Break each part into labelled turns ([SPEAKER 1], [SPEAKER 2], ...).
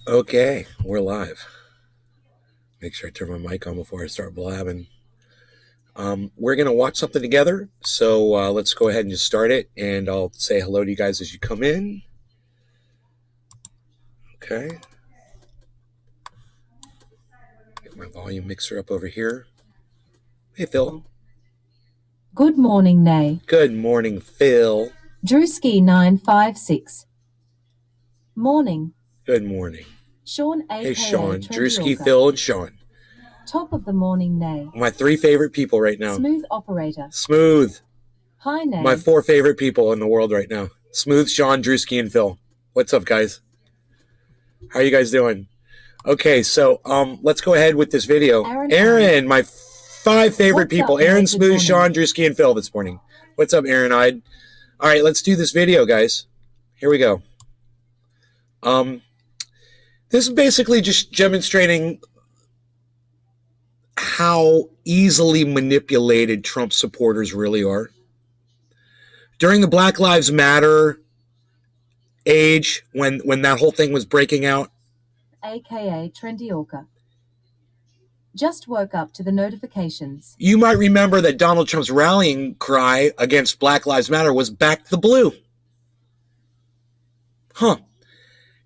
[SPEAKER 1] Okay, we're live. Make sure I turn my mic on before I start blabbing. We're going to watch something together, so let's go ahead and just start it, and I'll say hello to you guys as you come in. Okay. Get my volume mixer up over here. Hey, Phil.
[SPEAKER 2] Good morning, Nay.
[SPEAKER 1] Good morning, Phil.
[SPEAKER 2] Drewski 956. Morning.
[SPEAKER 1] Good morning.
[SPEAKER 2] Sean aka
[SPEAKER 1] Hey, Sean.
[SPEAKER 2] Trent
[SPEAKER 1] Drewski,
[SPEAKER 2] Yorker.
[SPEAKER 1] Phil, and Sean.
[SPEAKER 2] Top of the morning, Nay.
[SPEAKER 1] My 3 favorite people right now.
[SPEAKER 2] Smooth operator.
[SPEAKER 1] Smooth.
[SPEAKER 2] Hi, Nay.
[SPEAKER 1] My 4 favorite people in the world right now. Smooth, Sean, Drewski, and Phil. What's up, guys? How are you guys doing? Okay, so let's go ahead with this video. Aaron, my 5 favorite people. Aaron, Smooth, Sean, Drewski, and Phil this morning. What's up, Aaron? All right, let's do this video, guys. Here we go. This is basically just demonstrating how easily manipulated Trump supporters really are. During the Black Lives Matter age, when that whole thing was breaking out,
[SPEAKER 2] aka Trent Yorker. Just woke up to the notifications.
[SPEAKER 1] You might remember that Donald Trump's rallying cry against Black Lives Matter was "Back the Blue." Huh.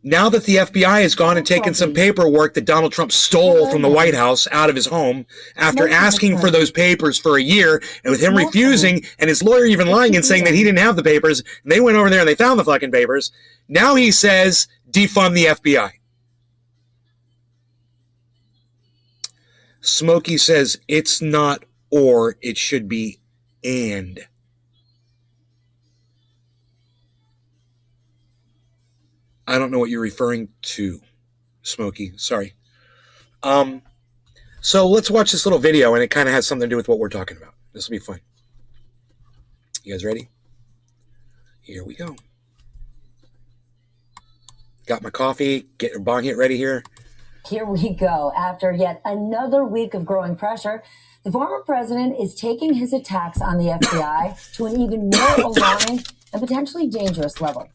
[SPEAKER 1] Now that the FBI has gone and taken some paperwork that Donald Trump stole from the White House out of his home after asking for those papers for a year, and with him refusing and his lawyer even lying and saying that he didn't have the papers, and they went over there and they found the fucking papers, now he says defund the FBI. Smokey says it's not or, it should be and. I don't know what you're referring to, Smokey. Sorry. So let's watch this little video, and it kind of has something to do with what we're talking about. This will be fun. You guys ready? Here we go. Got my coffee. Get your bong hit ready here.
[SPEAKER 3] Here we go. After yet another week of growing pressure, the former president is taking his attacks on the FBI to an even more alarming and potentially dangerous level.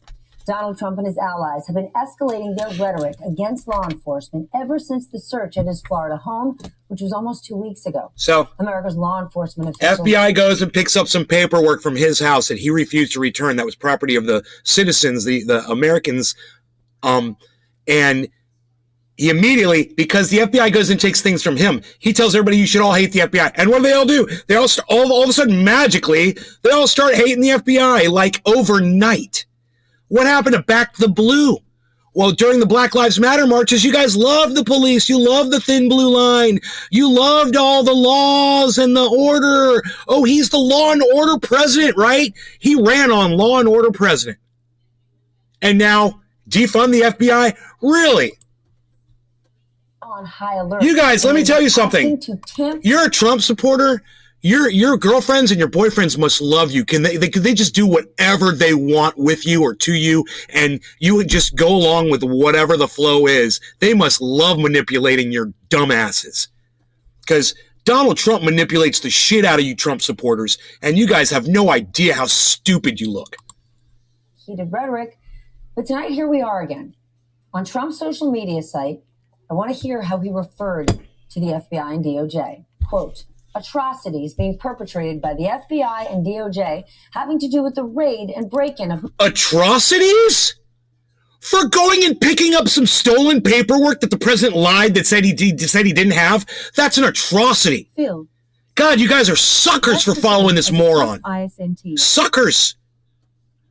[SPEAKER 3] Donald Trump and his allies have been escalating their rhetoric against law enforcement ever since the search at his Florida home, which was almost 2 weeks ago.
[SPEAKER 1] So,
[SPEAKER 3] America's law enforcement officials...
[SPEAKER 1] FBI goes and picks up some paperwork from his house that he refused to return. That was property of the citizens, the Americans, and he immediately, because the FBI goes and takes things from him, he tells everybody you should all hate the FBI. And what do? They all all of a sudden, magically, they all start hating the FBI like overnight. What happened to Back the Blue? Well, during the Black Lives Matter marches, you guys loved the police. You loved the thin blue line. You loved all the laws and the order. Oh, he's the law and order president, right? He ran on law and order president. And now, defund the FBI? Really?
[SPEAKER 3] On high alert.
[SPEAKER 1] You guys, let me tell you something. You're a Trump supporter. Your girlfriends and your boyfriends must love you. Can they just do whatever they want with you or to you, and you would just go along with whatever the flow is? They must love manipulating your dumbasses, because Donald Trump manipulates the shit out of you Trump supporters, and you guys have no idea how stupid you look.
[SPEAKER 3] Heated rhetoric, but tonight here we are again. On Trump's social media site, I want to hear how he referred to the FBI and DOJ. Quote, atrocities being perpetrated by the FBI and DOJ having to do with the raid and break-in of...
[SPEAKER 1] Atrocities? For going and picking up some stolen paperwork that the president lied that said he didn't have? That's an atrocity.
[SPEAKER 2] Phil.
[SPEAKER 1] God, you guys are suckers for following this moron.
[SPEAKER 2] ISNT.
[SPEAKER 1] Suckers.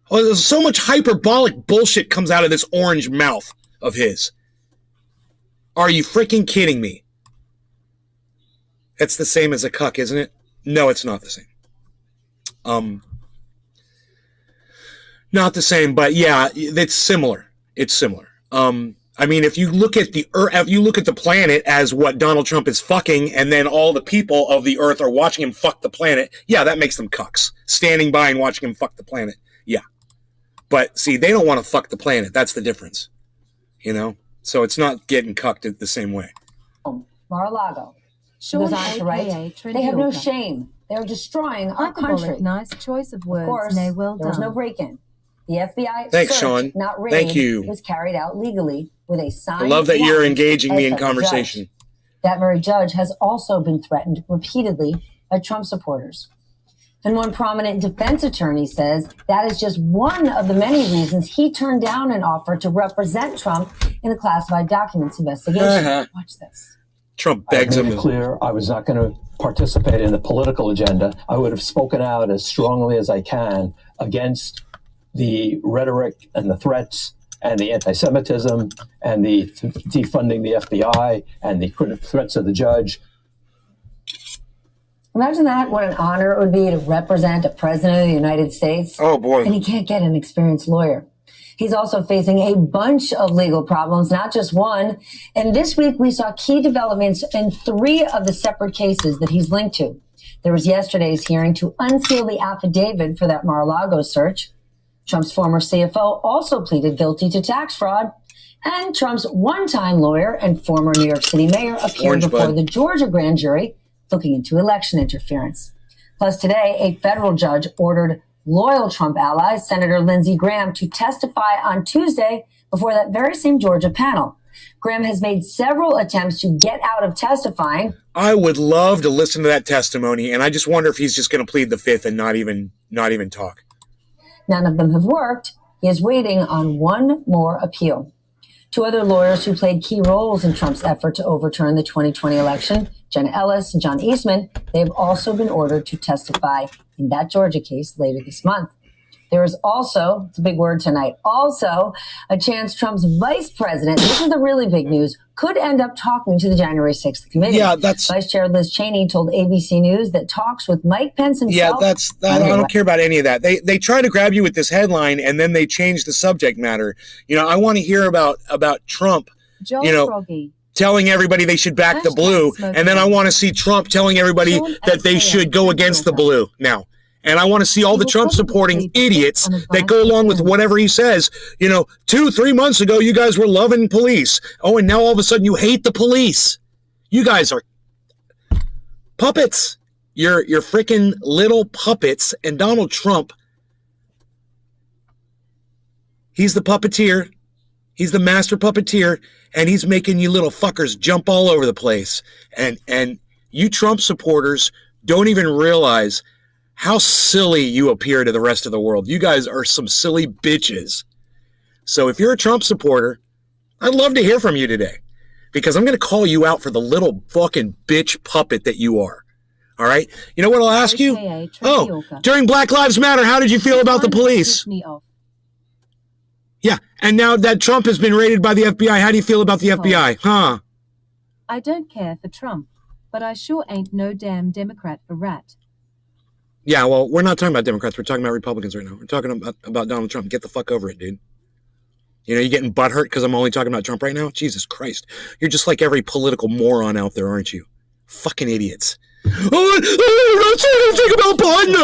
[SPEAKER 1] Oh, there's so much hyperbolic bullshit comes out of this orange mouth of his. Are you freaking kidding me? It's the same as a cuck, isn't it? No, it's not the same. Not the same, but yeah, it's similar. It's similar. I mean, if you look at the planet as what Donald Trump is fucking, and then all the people of the earth are watching him fuck the planet, yeah, that makes them cucks. Standing by and watching him fuck the planet, yeah. But see, they don't want to fuck the planet. That's the difference, you know. So it's not getting cucked the same way.
[SPEAKER 3] Mar-a-Lago. Goes on to write, they have no shame. They're destroying our country.
[SPEAKER 2] Nice choice of words.
[SPEAKER 3] Of course,
[SPEAKER 2] Nay, well
[SPEAKER 3] there was
[SPEAKER 2] done.
[SPEAKER 3] no break-in. The FBI
[SPEAKER 1] Thanks,
[SPEAKER 3] search,
[SPEAKER 1] Sean.
[SPEAKER 3] not raid,
[SPEAKER 1] Thank you.
[SPEAKER 3] was carried out legally with a signed
[SPEAKER 1] I love that you're
[SPEAKER 3] warrant
[SPEAKER 1] engaging
[SPEAKER 3] by
[SPEAKER 1] me
[SPEAKER 3] a
[SPEAKER 1] in
[SPEAKER 3] federal
[SPEAKER 1] conversation.
[SPEAKER 3] judge. That very judge has also been threatened repeatedly by Trump supporters. And one prominent defense attorney says that is just one of the many reasons he turned down an offer to represent Trump in the classified documents investigation. Watch this.
[SPEAKER 1] Trump begs
[SPEAKER 4] I
[SPEAKER 1] him.
[SPEAKER 4] made it clear I was not going to participate in the political agenda. I would have spoken out as strongly as I can against the rhetoric and the threats and the anti-Semitism and the defunding the FBI and the threats of the judge.
[SPEAKER 3] Imagine that, what an honor it would be to represent a president of the United States.
[SPEAKER 1] Oh, boy.
[SPEAKER 3] And he can't get an experienced lawyer. He's also facing a bunch of legal problems, not just one. And this week, we saw key developments in 3 of the separate cases that he's linked to. There was yesterday's hearing to unseal the affidavit for that Mar-a-Lago search. Trump's former CFO also pleaded guilty to tax fraud. And Trump's one-time lawyer and former New York City mayor appeared before the Georgia grand jury looking into election interference. Plus, today, a federal judge ordered loyal Trump ally, Senator Lindsey Graham, to testify on Tuesday before that very same Georgia panel. Graham has made several attempts to get out of testifying.
[SPEAKER 1] I would love to listen to that testimony, and I just wonder if he's just going to plead the fifth and not even talk.
[SPEAKER 3] None of them have worked. He is waiting on one more appeal. 2 other lawyers who played key roles in Trump's effort to overturn the 2020 election, Jenna Ellis and John Eastman, they have also been ordered to testify in that Georgia case later this month. There is also, it's a big word tonight, also a chance Trump's vice president, this is the really big news, could end up talking to the January 6th committee.
[SPEAKER 1] Yeah, that's...
[SPEAKER 3] Vice Chair Liz Cheney told ABC News that talks with Mike Pence himself...
[SPEAKER 1] Yeah, I don't care about any of that. They try to grab you with this headline, and then they change the subject matter. You know, I want to hear about Trump, telling everybody they should back the blue, and then I want to see Trump telling everybody that they should go against the blue now. And I want to see all the Trump-supporting idiots that go along with whatever he says. You know, 2-3 months ago, you guys were loving police. Oh, and now all of a sudden you hate the police. You guys are puppets. You're freaking little puppets. And Donald Trump, he's the puppeteer. He's the master puppeteer. And he's making you little fuckers jump all over the place. And you Trump supporters don't even realize how silly you appear to the rest of the world. You guys are some silly bitches. So if you're a Trump supporter, I'd love to hear from you today, because I'm going to call you out for the little fucking bitch puppet that you are. All right? You know what I'll ask you? Oh, during Black Lives Matter, how did you feel about the police? Yeah, and now that Trump has been raided by the FBI, how do you feel about the FBI? Huh?
[SPEAKER 2] I don't care for Trump, but I sure ain't no damn Democrat for rat.
[SPEAKER 1] Yeah, well, we're not talking about Democrats. We're talking about Republicans right now. We're talking about Donald Trump. Get the fuck over it, dude. You know, you getting butthurt because I'm only talking about Trump right now? Jesus Christ. You're just like every political moron out there, aren't you? Fucking idiots. Oh, don't say anything about Biden.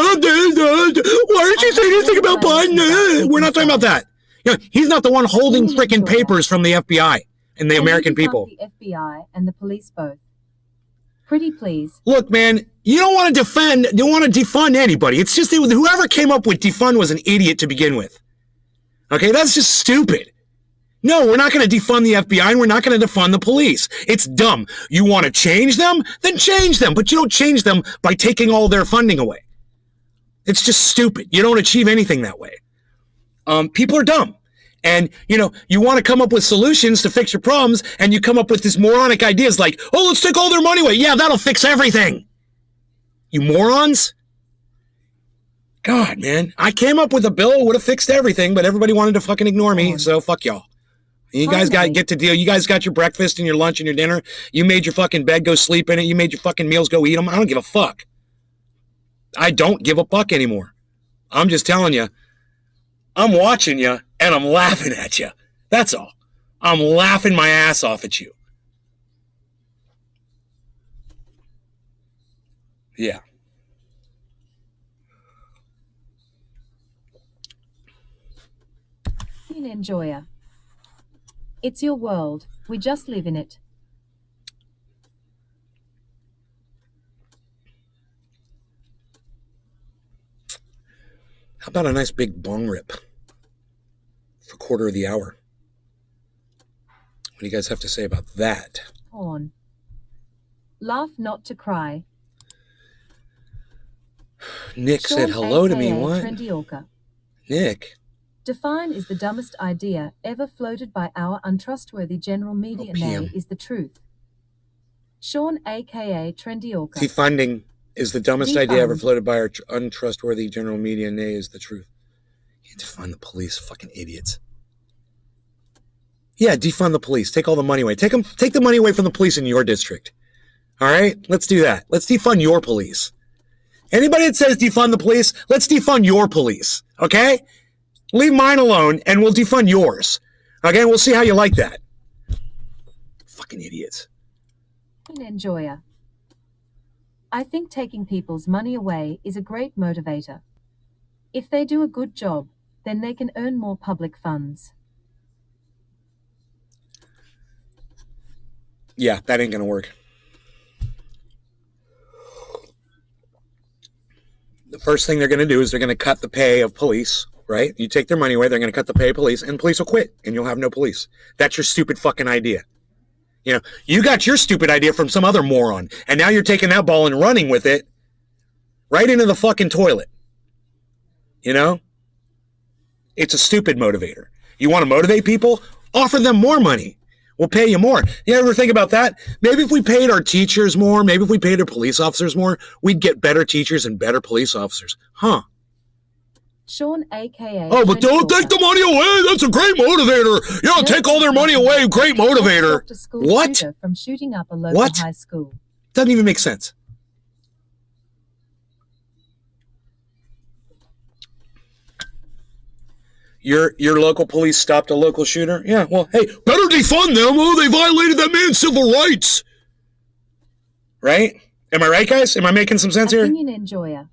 [SPEAKER 1] Why didn't you say anything about Biden? We're not talking about that. You know, he's not the one holding freaking papers from the FBI and the American people.
[SPEAKER 2] The FBI and the police both. Pretty please.
[SPEAKER 1] Look, man, you don't want to defund anybody. It's just whoever came up with defund was an idiot to begin with. Okay, that's just stupid. No, we're not going to defund the FBI and we're not going to defund the police. It's dumb. You want to change them? Then change them. But you don't change them by taking all their funding away. It's just stupid. You don't achieve anything that way. People are dumb. And, you know, you want to come up with solutions to fix your problems, and you come up with these moronic ideas like, oh, let's take all their money away. Yeah, that'll fix everything. You morons. God, man. I came up with a bill that would have fixed everything, but everybody wanted to fucking ignore me, so fuck y'all. You guys got to get to deal. You guys got your breakfast and your lunch and your dinner. You made your fucking bed, go sleep in it. You made your fucking meals, go eat them. I don't give a fuck. I don't give a fuck anymore. I'm just telling you. I'm watching you, and I'm laughing at you. That's all. I'm laughing my ass off at you. Yeah.
[SPEAKER 2] Enjoyer. It's your world. We just live in it.
[SPEAKER 1] How about a nice big bong rip? for a quarter of the hour. What do you guys have to say about that?
[SPEAKER 2] Porn. Laugh not to cry.
[SPEAKER 1] Nick
[SPEAKER 2] Sean,
[SPEAKER 1] said hello to me.
[SPEAKER 2] aka
[SPEAKER 1] What?
[SPEAKER 2] Trendy Orca.
[SPEAKER 1] Nick.
[SPEAKER 2] Define is the dumbest idea ever floated by our untrustworthy general media
[SPEAKER 1] PM.
[SPEAKER 2] nay is the truth. Sean, aka Trendy Orca.
[SPEAKER 1] Defunding is the dumbest idea ever
[SPEAKER 2] Defund.
[SPEAKER 1] floated by our untrustworthy general media. Nay is the truth. You defund the police, fucking idiots. Yeah, defund the police. Take all the money away. Take the money away from the police in your district. All right, let's do that. Let's defund your police. Anybody that says defund the police, let's defund your police. Okay, leave mine alone, and we'll defund yours. Okay, we'll see how you like that. Fucking idiots.
[SPEAKER 2] Enjoyer. I think taking people's money away is a great motivator. If they do a good job, then they can earn more public funds.
[SPEAKER 1] Yeah, that ain't gonna work. The first thing they're gonna do is they're gonna cut the pay of police, right? You take their money away, they're gonna cut the pay of police, and police will quit, and you'll have no police. That's your stupid fucking idea. You know, you got your stupid idea from some other moron, and now you're taking that ball and running with it right into the fucking toilet. You know? It's a stupid motivator. You want to motivate people? Offer them more money. We'll pay you more. You ever think about that? Maybe if we paid our teachers more, maybe if we paid our police officers more, we'd get better teachers and better police officers. Huh?
[SPEAKER 2] Sean, aka.
[SPEAKER 1] Oh, but don't take the money away. That's a great motivator. Yeah, take all their money away. Great motivator. What?
[SPEAKER 2] From shooting up a local
[SPEAKER 1] What?
[SPEAKER 2] high school.
[SPEAKER 1] Doesn't even make sense. Your local police stopped a local shooter? Yeah, well, hey, better defund them. Oh, they violated that man's civil rights. Right? Am I right, guys? Am I making some sense here?
[SPEAKER 2] Opinion enjoyer.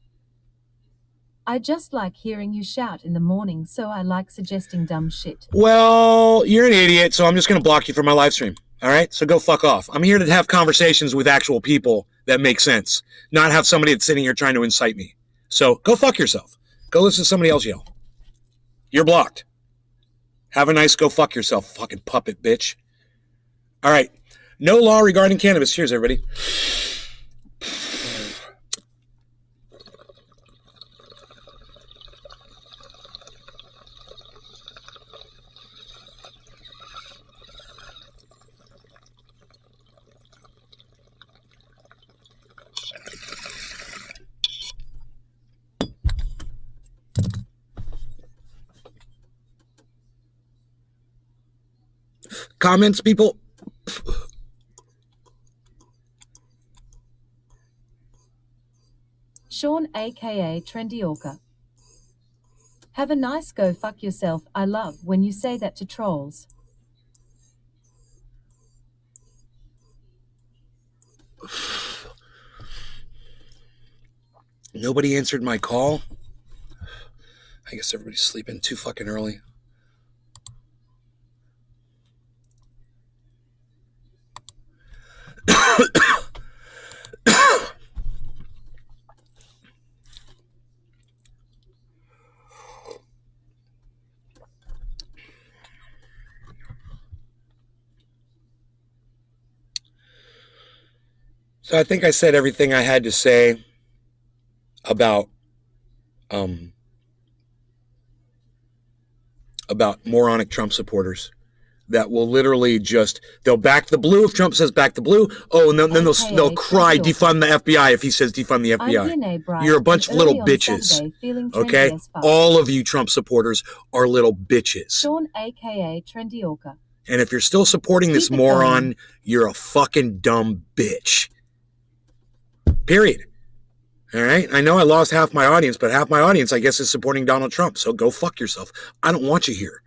[SPEAKER 2] I just like hearing you shout in the morning, so I like suggesting dumb shit.
[SPEAKER 1] Well, you're an idiot, so I'm just going to block you from my live stream. All right? So go fuck off. I'm here to have conversations with actual people that make sense, not have somebody that's sitting here trying to incite me. So go fuck yourself. Go listen to somebody else yell. You're blocked. Have a nice go fuck yourself, fucking puppet bitch. All right. No law regarding cannabis. Cheers, everybody. Comments, people?
[SPEAKER 2] Sean, aka Trendy Orca. Have a nice go fuck yourself. I love when you say that to trolls.
[SPEAKER 1] Nobody answered my call. I guess everybody's sleeping too fucking early. So I think I said everything I had to say about moronic Trump supporters that will literally just, they'll back the blue if Trump says back the blue. Oh, and then they'll cry defund the FBI if he says defund the FBI. You're a bunch of little bitches. Okay? All of you Trump supporters are little bitches.
[SPEAKER 2] Sean, aka Trendy Orca.
[SPEAKER 1] And if you're still supporting this moron, you're a fucking dumb bitch. Period. All right? I know I lost half my audience, but half my audience, I guess, is supporting Donald Trump. So go fuck yourself. I don't want you here.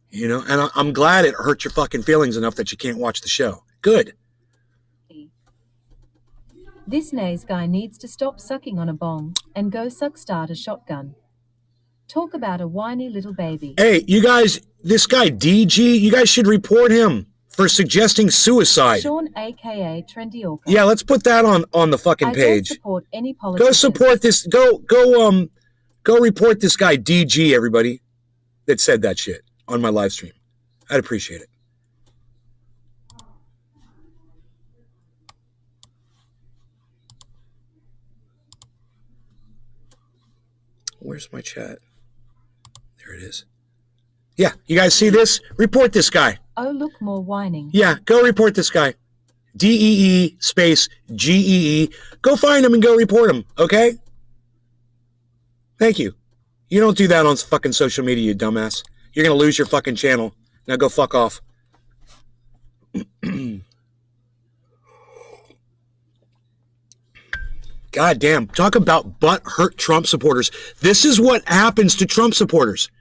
[SPEAKER 1] You know? And I'm glad it hurt your fucking feelings enough that you can't watch the show. Good.
[SPEAKER 2] This Nays guy needs to stop sucking on a bong and go start a shotgun. Talk about a whiny little baby.
[SPEAKER 1] Hey, you guys, this guy DG, you guys should report him for suggesting suicide.
[SPEAKER 2] Sean, aka Trendy Orca.
[SPEAKER 1] Yeah, let's put that on the fucking page.
[SPEAKER 2] I don't support any politicians.
[SPEAKER 1] Go support this. Go report this guy DG, everybody. that said that shit on my live stream. I'd appreciate it. Where's my chat? There it is. Yeah, you guys see this? Report this guy.
[SPEAKER 2] Oh, look, more whining.
[SPEAKER 1] Yeah, go report this guy. DEE space GEE. Go find him and go report him, okay? Thank you. You don't do that on fucking social media, you dumbass. You're going to lose your fucking channel. Now go fuck off. God damn. Talk about butt hurt Trump supporters. This is what happens to Trump supporters.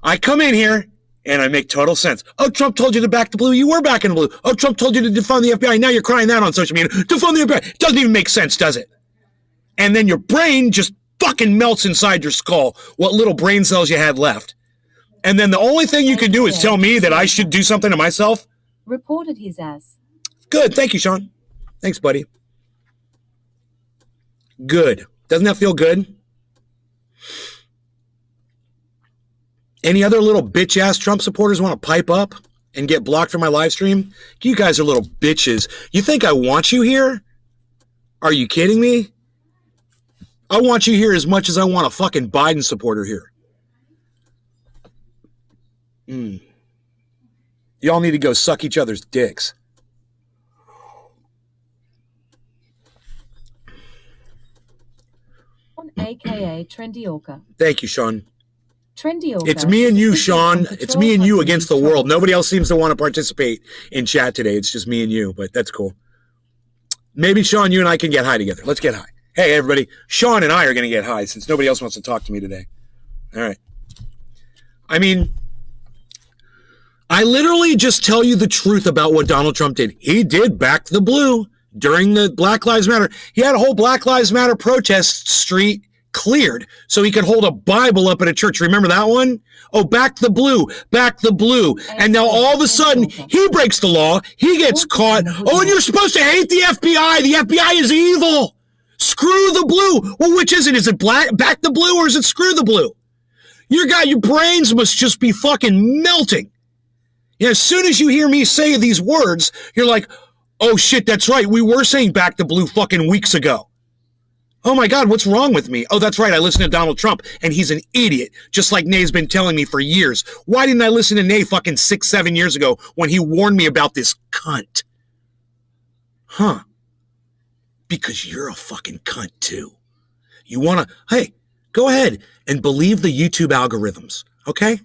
[SPEAKER 1] I come in here and I make total sense. Oh, Trump told you to back the blue. You were backing the blue. Oh, Trump told you to defund the FBI. Now you're crying that on social media. Defund the FBI. It doesn't even make sense, does it? And then your brain just fucking melts inside your skull, what little brain cells you had left. And then the only thing you can do is tell me that I should do something to myself?
[SPEAKER 2] Reported his ass.
[SPEAKER 1] Good. Thank you, Sean. Thanks, buddy. Good. Doesn't that feel good? Any other little bitch-ass Trump supporters want to pipe up and get blocked from my live stream? You guys are little bitches. You think I want you here? Are you kidding me? I want you here as much as I want a fucking Biden supporter here. Y'all need to go suck each other's dicks.
[SPEAKER 2] AKA Trendy Orca.
[SPEAKER 1] Thank you, Sean.
[SPEAKER 2] Trendy Orca.
[SPEAKER 1] It's me and you,
[SPEAKER 2] Speaking
[SPEAKER 1] Sean.
[SPEAKER 2] on
[SPEAKER 1] It's
[SPEAKER 2] patrol
[SPEAKER 1] me and you
[SPEAKER 2] hunting
[SPEAKER 1] against the
[SPEAKER 2] trolls.
[SPEAKER 1] world. Nobody else seems to want to participate in chat today. It's just me and you, but that's cool. Maybe, Sean, you and I can get high together. Let's get high. Hey, everybody. Sean and I are going to get high since nobody else wants to talk to me today. All right. I mean, I literally just tell you the truth about what Donald Trump did. He did back the blue during the Black Lives Matter. He had a whole Black Lives Matter protest street cleared so he could hold a Bible up at a church. Remember that one? Oh, back the blue, back the blue. And now all of a sudden, he breaks the law. He gets caught. Oh, and you're supposed to hate the FBI. The FBI is evil. Screw the blue. Well, which is it? Is it back the blue or is it screw the blue? Your brains must just be fucking melting. Yeah, as soon as you hear me say these words, you're like, oh shit, that's right. We were saying back the blue fucking weeks ago. Oh my God, what's wrong with me? Oh, that's right. I listened to Donald Trump and he's an idiot, just like Nay's been telling me for years. Why didn't I listen to Nay fucking 6-7 years ago when he warned me about this cunt? Huh. Because you're a fucking cunt too. You want to, hey, go ahead and believe the YouTube algorithms, okay?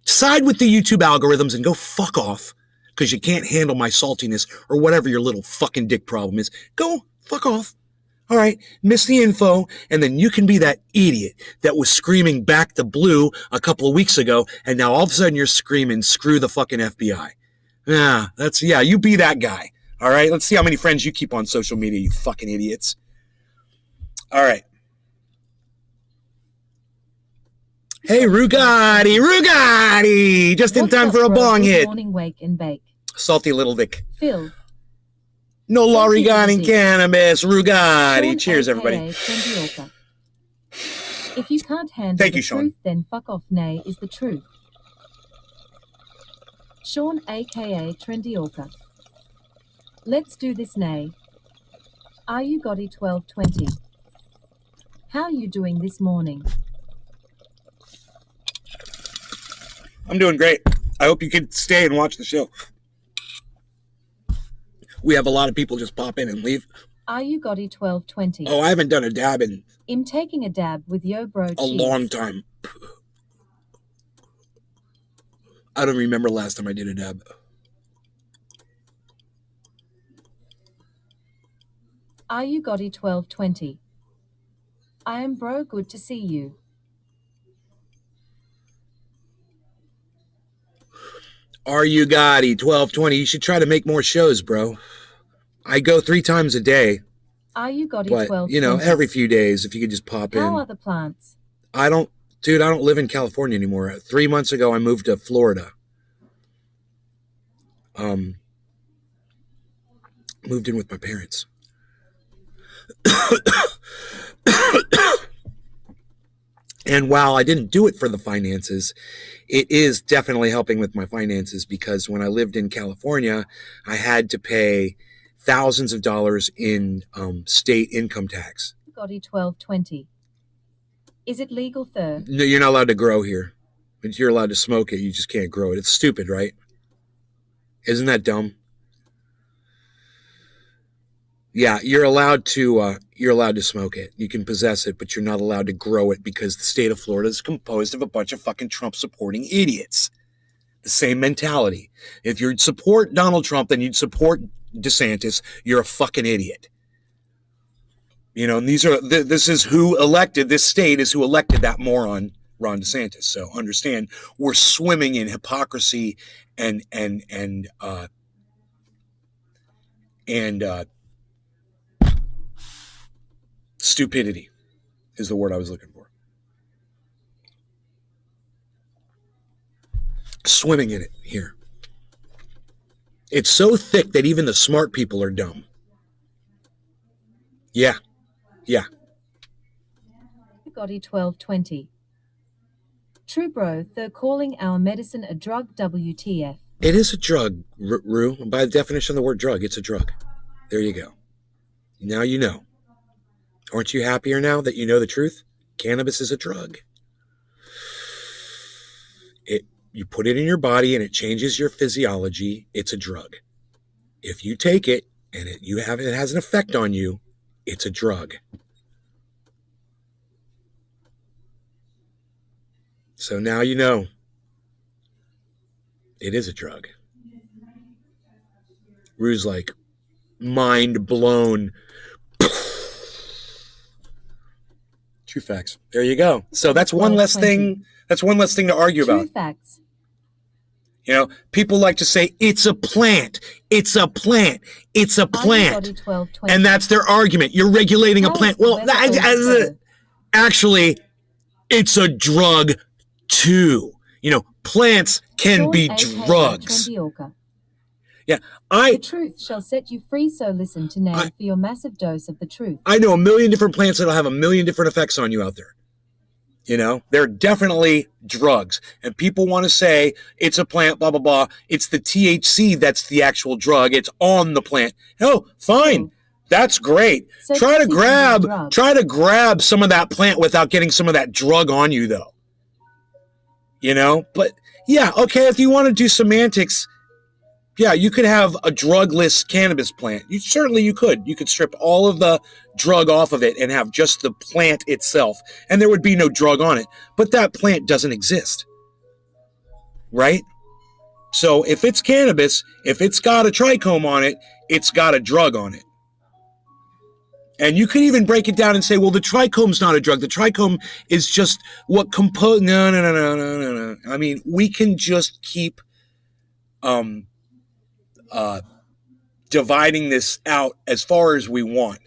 [SPEAKER 1] Side with the YouTube algorithms and go fuck off because you can't handle my saltiness or whatever your little fucking dick problem is. Go fuck off. All right, miss the info, and then you can be that idiot that was screaming back the blue a couple of weeks ago, and now all of a sudden you're screaming, screw the fucking FBI. Yeah, you be that guy. All right, let's see how many friends you keep on social media, you fucking idiots. All right. Hey, Rugatti, just in
[SPEAKER 2] What's
[SPEAKER 1] time
[SPEAKER 2] up,
[SPEAKER 1] for a
[SPEAKER 2] bro?
[SPEAKER 1] bong
[SPEAKER 2] Good
[SPEAKER 1] hit.
[SPEAKER 2] Morning, wake and bake.
[SPEAKER 1] Salty little dick.
[SPEAKER 2] Phil.
[SPEAKER 1] No law
[SPEAKER 2] Salty
[SPEAKER 1] regarding
[SPEAKER 2] little dick.
[SPEAKER 1] cannabis, Rugatti.
[SPEAKER 2] Sean,
[SPEAKER 1] Cheers,
[SPEAKER 2] AKA
[SPEAKER 1] everybody.
[SPEAKER 2] Trendy Orca. If you can't handle
[SPEAKER 1] Thank
[SPEAKER 2] the
[SPEAKER 1] you, Sean.
[SPEAKER 2] truth, then fuck off. Nay is the truth. Sean, AKA Trendy Orca. Let's do this, Nay. Are you Gotti 1220? How you doing this morning?
[SPEAKER 1] I'm doing great. I hope you can stay and watch the show. We have a lot of people just pop in and leave.
[SPEAKER 2] Are you Gotti 1220?
[SPEAKER 1] Oh, I haven't done a dab in
[SPEAKER 2] I'm taking a dab with Yo Bro
[SPEAKER 1] a
[SPEAKER 2] Cheese.
[SPEAKER 1] long time. I don't remember last time I did a dab.
[SPEAKER 2] Are you Gotti 1220? I am bro, good to see you.
[SPEAKER 1] Are you Gotti 1220? You should try to make more shows, bro. I go 3 times a day,
[SPEAKER 2] Are you Gotti
[SPEAKER 1] but
[SPEAKER 2] 1220?
[SPEAKER 1] every few days if you could just pop
[SPEAKER 2] How
[SPEAKER 1] in.
[SPEAKER 2] are the plants?
[SPEAKER 1] I don't live in California anymore. 3 months ago, I moved to Florida. Moved in with my parents. And while I didn't do it for the finances, it is definitely helping with my finances, because when I lived in California, I had to pay thousands of dollars in state income tax.
[SPEAKER 2] Gotti 1220. Is it legal, sir?
[SPEAKER 1] No, you're not allowed to grow here. You're allowed to smoke it. You just can't grow it. It's stupid, right? Isn't that dumb? Yeah, you're allowed to smoke it. You can possess it, but you're not allowed to grow it, because the state of Florida is composed of a bunch of fucking Trump supporting idiots. The same mentality. If you'd support Donald Trump, then you'd support DeSantis. You're a fucking idiot. You know, and this is who elected, this state is who elected that moron, Ron DeSantis. So understand, we're swimming in hypocrisy and stupidity is the word I was looking for. Swimming in it here. It's so thick that even the smart people are dumb. Yeah.
[SPEAKER 2] Gotti 1220. True bro, they're calling our medicine a drug, WTF.
[SPEAKER 1] It is a drug, Rue. By the definition of the word drug, it's a drug. There you go. Now you know. Aren't you happier now that you know the truth? Cannabis is a drug. You put it in your body and it changes your physiology. It's a drug. If you take it and it has an effect on you, it's a drug. So now you know. It is a drug. Rue's like, mind blown. True facts. There you go. So that's one less thing. That's one less thing to argue about.
[SPEAKER 2] True facts.
[SPEAKER 1] You know, people like to say, it's a plant. It's a plant. It's a plant. And that's their argument. You're regulating a plant. Well, actually, it's a drug too. You know, plants can be drugs. Yeah,
[SPEAKER 2] The truth shall set you free, so listen to now for your massive dose of the truth.
[SPEAKER 1] I know a million different plants that'll have a million different effects on you out there. You know, they're definitely drugs. And people want to say it's a plant, blah, blah, blah. It's the THC that's the actual drug. It's on the plant. Oh, fine. That's great.
[SPEAKER 2] So
[SPEAKER 1] try to grab some of that plant without getting some of that drug on you, though. You know, but yeah, okay, if you want to do semantics, yeah, you could have a drugless cannabis plant. You could. You could strip all of the drug off of it and have just the plant itself, and there would be no drug on it. But that plant doesn't exist, right? So if it's cannabis, if it's got a trichome on it, it's got a drug on it. And you could even break it down and say, well, the trichome's not a drug. The trichome is just what compose. No. I mean, we can just keep dividing this out as far as we want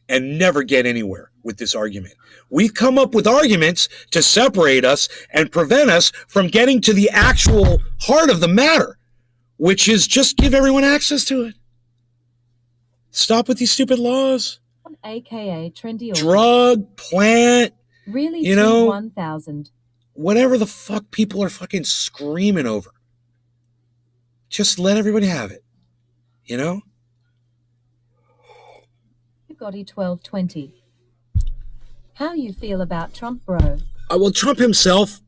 [SPEAKER 1] and never get anywhere with this argument. We've come up with arguments to separate us and prevent us from getting to the actual heart of the matter, which is just give everyone access to it. Stop with these stupid laws.
[SPEAKER 2] AKA trendy
[SPEAKER 1] drug, plant,
[SPEAKER 2] really,
[SPEAKER 1] you know,
[SPEAKER 2] 1,000.
[SPEAKER 1] Whatever the fuck people are fucking screaming over. Just let everybody have it. You know?
[SPEAKER 2] Gotti 1220. How you feel about Trump, bro?
[SPEAKER 1] Well, Trump himself,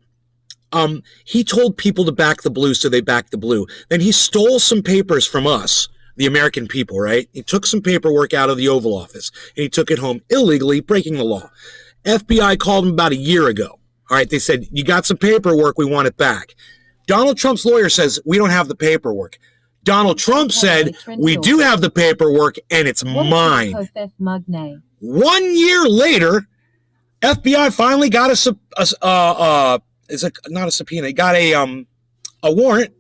[SPEAKER 1] he told people to back the blue, so they backed the blue. Then he stole some papers from us, the American people, right? He took some paperwork out of the Oval Office, and he took it home illegally, breaking the law. FBI called him about a year ago. All right, they said, you got some paperwork, we want it back. Donald Trump's lawyer says, we don't have the paperwork. Donald Trump said, we do have the paperwork, and it's mine. 1 year later, FBI finally got not a subpoena, got a warrant,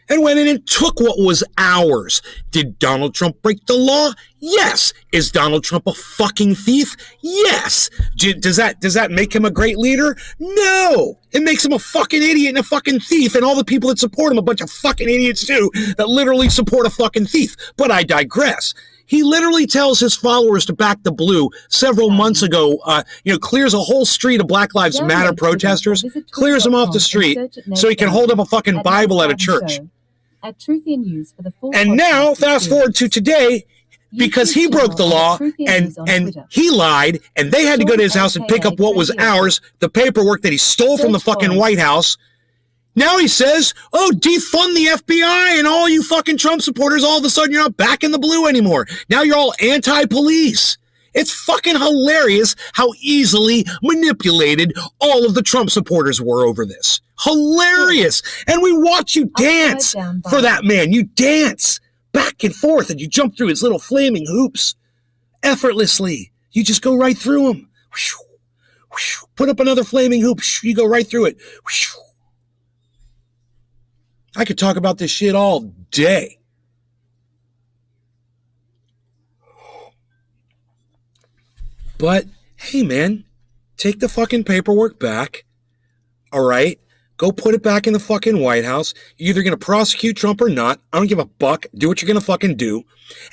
[SPEAKER 1] and went in and took what was ours. Did Donald Trump break the law? Yes. Is Donald Trump a fucking thief? Yes. Does that make him a great leader? No. It makes him a fucking idiot and a fucking thief, and all the people that support him a bunch of fucking idiots too, that literally support a fucking thief. But I digress. He literally tells his followers to back the blue several months ago, clears a whole street of Black Lives Matter protesters, clears them off the street so he can hold up a fucking Bible at a church.
[SPEAKER 2] At Truthian News for the full
[SPEAKER 1] And now, fast forward to today, because he broke the law and he lied, and they had to go to his house and pick up what was ours, the paperwork that he stole from the fucking White House. Now he says, oh, defund the FBI, and all you fucking Trump supporters, all of a sudden you're not back in the blue anymore. Now you're all anti-police. It's fucking hilarious how easily manipulated all of the Trump supporters were over this. Hilarious. And we watch you dance for that man. You dance back and forth, and you jump through his little flaming hoops effortlessly. You just go right through them. Put up another flaming hoop. You go right through it. I could talk about this shit all day. But, hey, man, take the fucking paperwork back, all right? Go put it back in the fucking White House. You're either going to prosecute Trump or not. I don't give a fuck. Do what you're going to fucking do.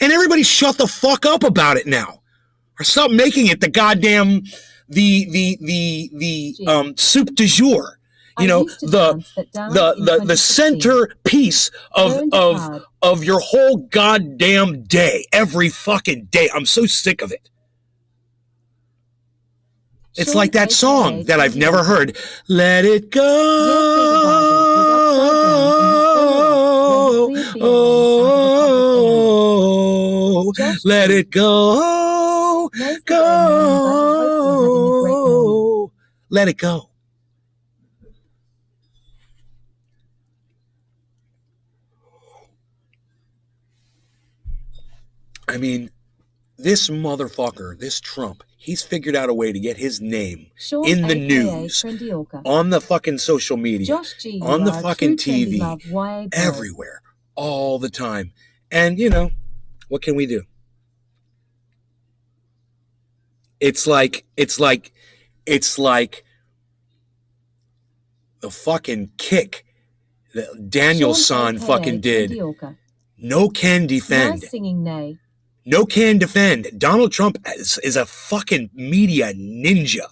[SPEAKER 1] And everybody shut the fuck up about it now. Or stop making it the goddamn, soup du jour. You know, the centerpiece of your whole goddamn day, every fucking day. I'm so sick of it. It's like that song that I've never heard. Let it go. Let it go. Go. Let it go. I mean, this motherfucker, this Trump, he's figured out a way to get his name in the news, on the fucking social media, on the fucking TV, everywhere, all the time. And, you know, what can we do? It's like the fucking kick that Daniel-san fucking did. No can defend. No can defend. Donald Trump is a fucking media ninja.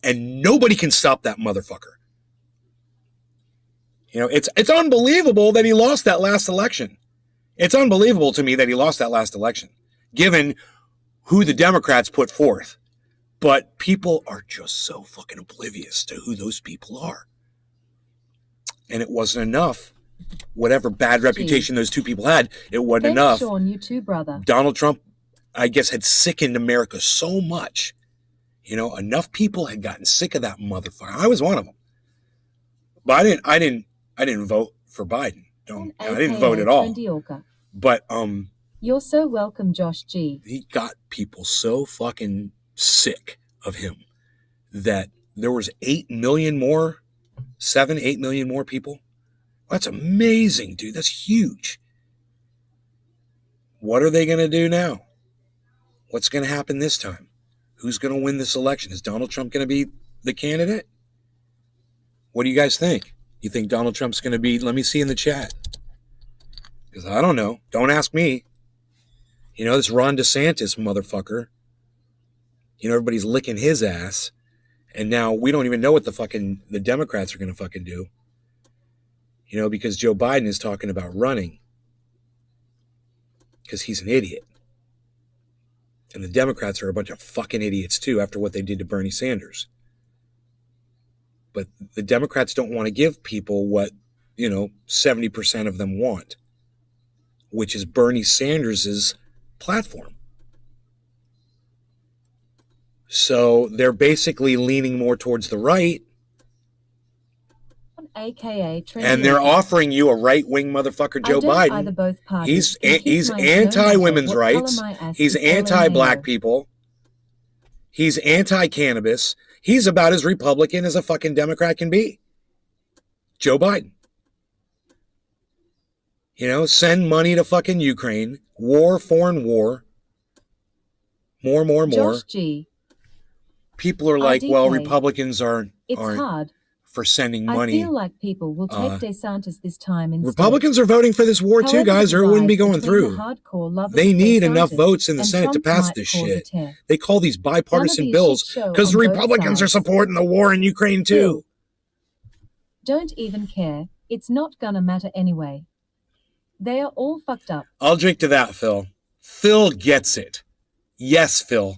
[SPEAKER 1] And nobody can stop that motherfucker. You know, it's unbelievable that he lost that last election. It's unbelievable to me that he lost that last election, given who the Democrats put forth. But people are just so fucking oblivious to who those people are. And it wasn't enough. Whatever bad reputation those two people had, it wasn't enough.
[SPEAKER 2] Sean, you too, brother.
[SPEAKER 1] Donald Trump, I guess, had sickened America so much. You know, enough people had gotten sick of that motherfucker. I was one of them. But I didn't vote for Biden. I didn't vote at all. But
[SPEAKER 2] you're so welcome, Josh G.
[SPEAKER 1] He got people so fucking sick of him that there was 8 million more people. That's amazing, dude. That's huge. What are they going to do now? What's going to happen this time? Who's going to win this election? Is Donald Trump going to be the candidate? What do you guys think? You think Donald Trump's going to be? Let me see in the chat. Because I don't know. Don't ask me. You know, this Ron DeSantis motherfucker. You know, everybody's licking his ass. And now we don't even know what the Democrats are going to fucking do. You know, because Joe Biden is talking about running. Because he's an idiot. And the Democrats are a bunch of fucking idiots too after what they did to Bernie Sanders. But the Democrats don't want to give people what, 70% of them want. Which is Bernie Sanders's platform. So they're basically leaning more towards the right.
[SPEAKER 2] AKA
[SPEAKER 1] and they're offering you a right-wing motherfucker, Joe Biden. He's anti-women's rights. He's anti-black people. He's anti-cannabis. He's about as Republican as a fucking Democrat can be. Joe Biden. You know, send money to fucking Ukraine. Foreign war. More.
[SPEAKER 2] Josh G.
[SPEAKER 1] People are like, well, Republicans aren't
[SPEAKER 2] hard.
[SPEAKER 1] for sending
[SPEAKER 2] I
[SPEAKER 1] money.
[SPEAKER 2] feel like people will take DeSantis this time instead.
[SPEAKER 1] Republicans are voting for this war too,
[SPEAKER 2] However,
[SPEAKER 1] guys, or it wouldn't be
[SPEAKER 2] divide
[SPEAKER 1] going
[SPEAKER 2] between
[SPEAKER 1] through.
[SPEAKER 2] the hardcore lovers
[SPEAKER 1] They
[SPEAKER 2] of
[SPEAKER 1] need enough
[SPEAKER 2] DeSantis
[SPEAKER 1] votes in the
[SPEAKER 2] and
[SPEAKER 1] Senate to
[SPEAKER 2] Trump
[SPEAKER 1] pass
[SPEAKER 2] might
[SPEAKER 1] this
[SPEAKER 2] cause a
[SPEAKER 1] shit.
[SPEAKER 2] tear.
[SPEAKER 1] They call these bipartisan
[SPEAKER 2] Gonna be a
[SPEAKER 1] bills
[SPEAKER 2] shit show
[SPEAKER 1] because the
[SPEAKER 2] on both
[SPEAKER 1] Republicans are
[SPEAKER 2] sides.
[SPEAKER 1] supporting the war in Ukraine too.
[SPEAKER 2] Don't even care. It's not gonna matter anyway. They are all fucked up.
[SPEAKER 1] I'll drink to that, Phil. Phil gets it. Yes, Phil.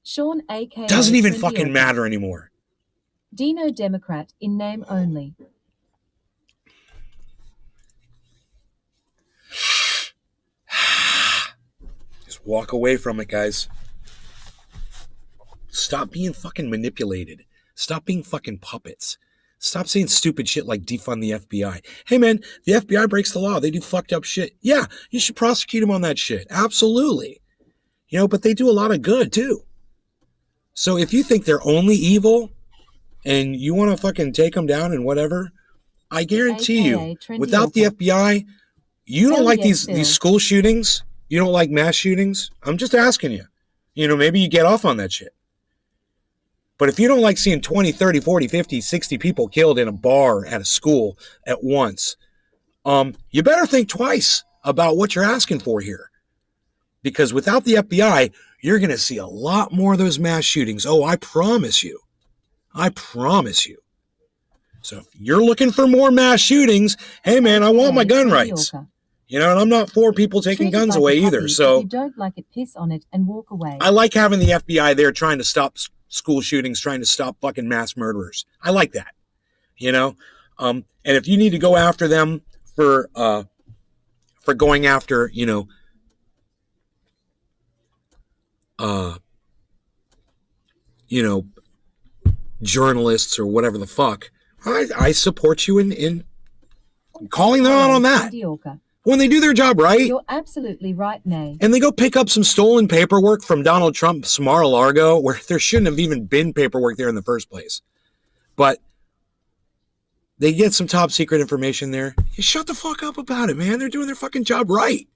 [SPEAKER 2] Sean aka
[SPEAKER 1] Doesn't even
[SPEAKER 2] 20
[SPEAKER 1] fucking
[SPEAKER 2] Orca.
[SPEAKER 1] matter anymore.
[SPEAKER 2] Dino Democrat in name only.
[SPEAKER 1] Just walk away from it, guys. Stop being fucking manipulated. Stop being fucking puppets. Stop saying stupid shit like defund the FBI. Hey man, the FBI breaks the law. They do fucked up shit. Yeah, you should prosecute them on that shit. Absolutely. You know, but they do a lot of good too. So if you think they're only evil and you want to fucking take them down and whatever, I guarantee you, without the FBI, you don't like these school shootings. You don't like mass shootings. I'm just asking you. You know, maybe you get off on that shit. But if you don't like seeing 20, 30, 40, 50, 60 people killed in a bar at a school at once, you better think twice about what you're asking for here. Because without the FBI, you're going to see a lot more of those mass shootings. Oh, I promise you. I promise you. So if you're looking for more mass shootings, hey man, I want my gun rights. You know, and I'm not for people taking guns away either. So
[SPEAKER 2] if you don't like it, piss on it and walk away.
[SPEAKER 1] I like having the FBI there trying to stop school shootings, trying to stop fucking mass murderers. I like that. You know? And if you need to go after them for going after, journalists or whatever the fuck, I support you in calling them out on that. When they do their job right.
[SPEAKER 2] You're absolutely right, Nay.
[SPEAKER 1] And they go pick up some stolen paperwork from Donald Trump's Mar-a-Lago where there shouldn't have even been paperwork there in the first place. But they get some top secret information there. You shut the fuck up about it, man. They're doing their fucking job right.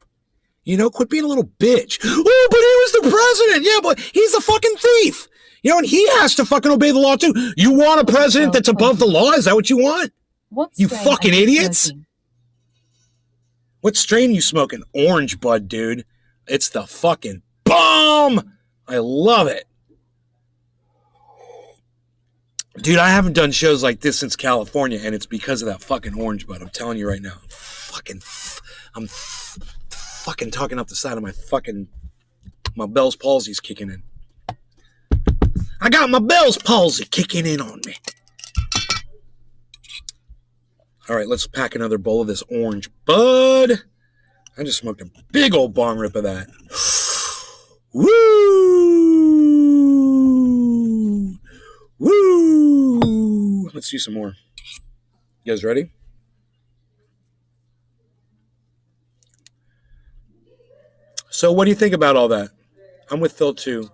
[SPEAKER 1] You know, quit being a little bitch. Oh, but he was the president. Yeah, but he's a fucking thief. You know, and he has to fucking obey the law too. You want a president that's above the law? Is that what you want? You fucking idiots. What strain you smoking? Orange bud, dude. It's the fucking bomb. I love it. Dude, I haven't done shows like this since California, and it's because of that fucking orange bud. I'm telling you right now. I'm fucking talking up the side of my Bell's palsy's kicking in. I got my Bell's palsy kicking in on me. All right, let's pack another bowl of this orange bud. I just smoked a big old bong rip of that. Woo! Woo! Let's do some more. You guys ready? So what do you think about all that? I'm with Phil too.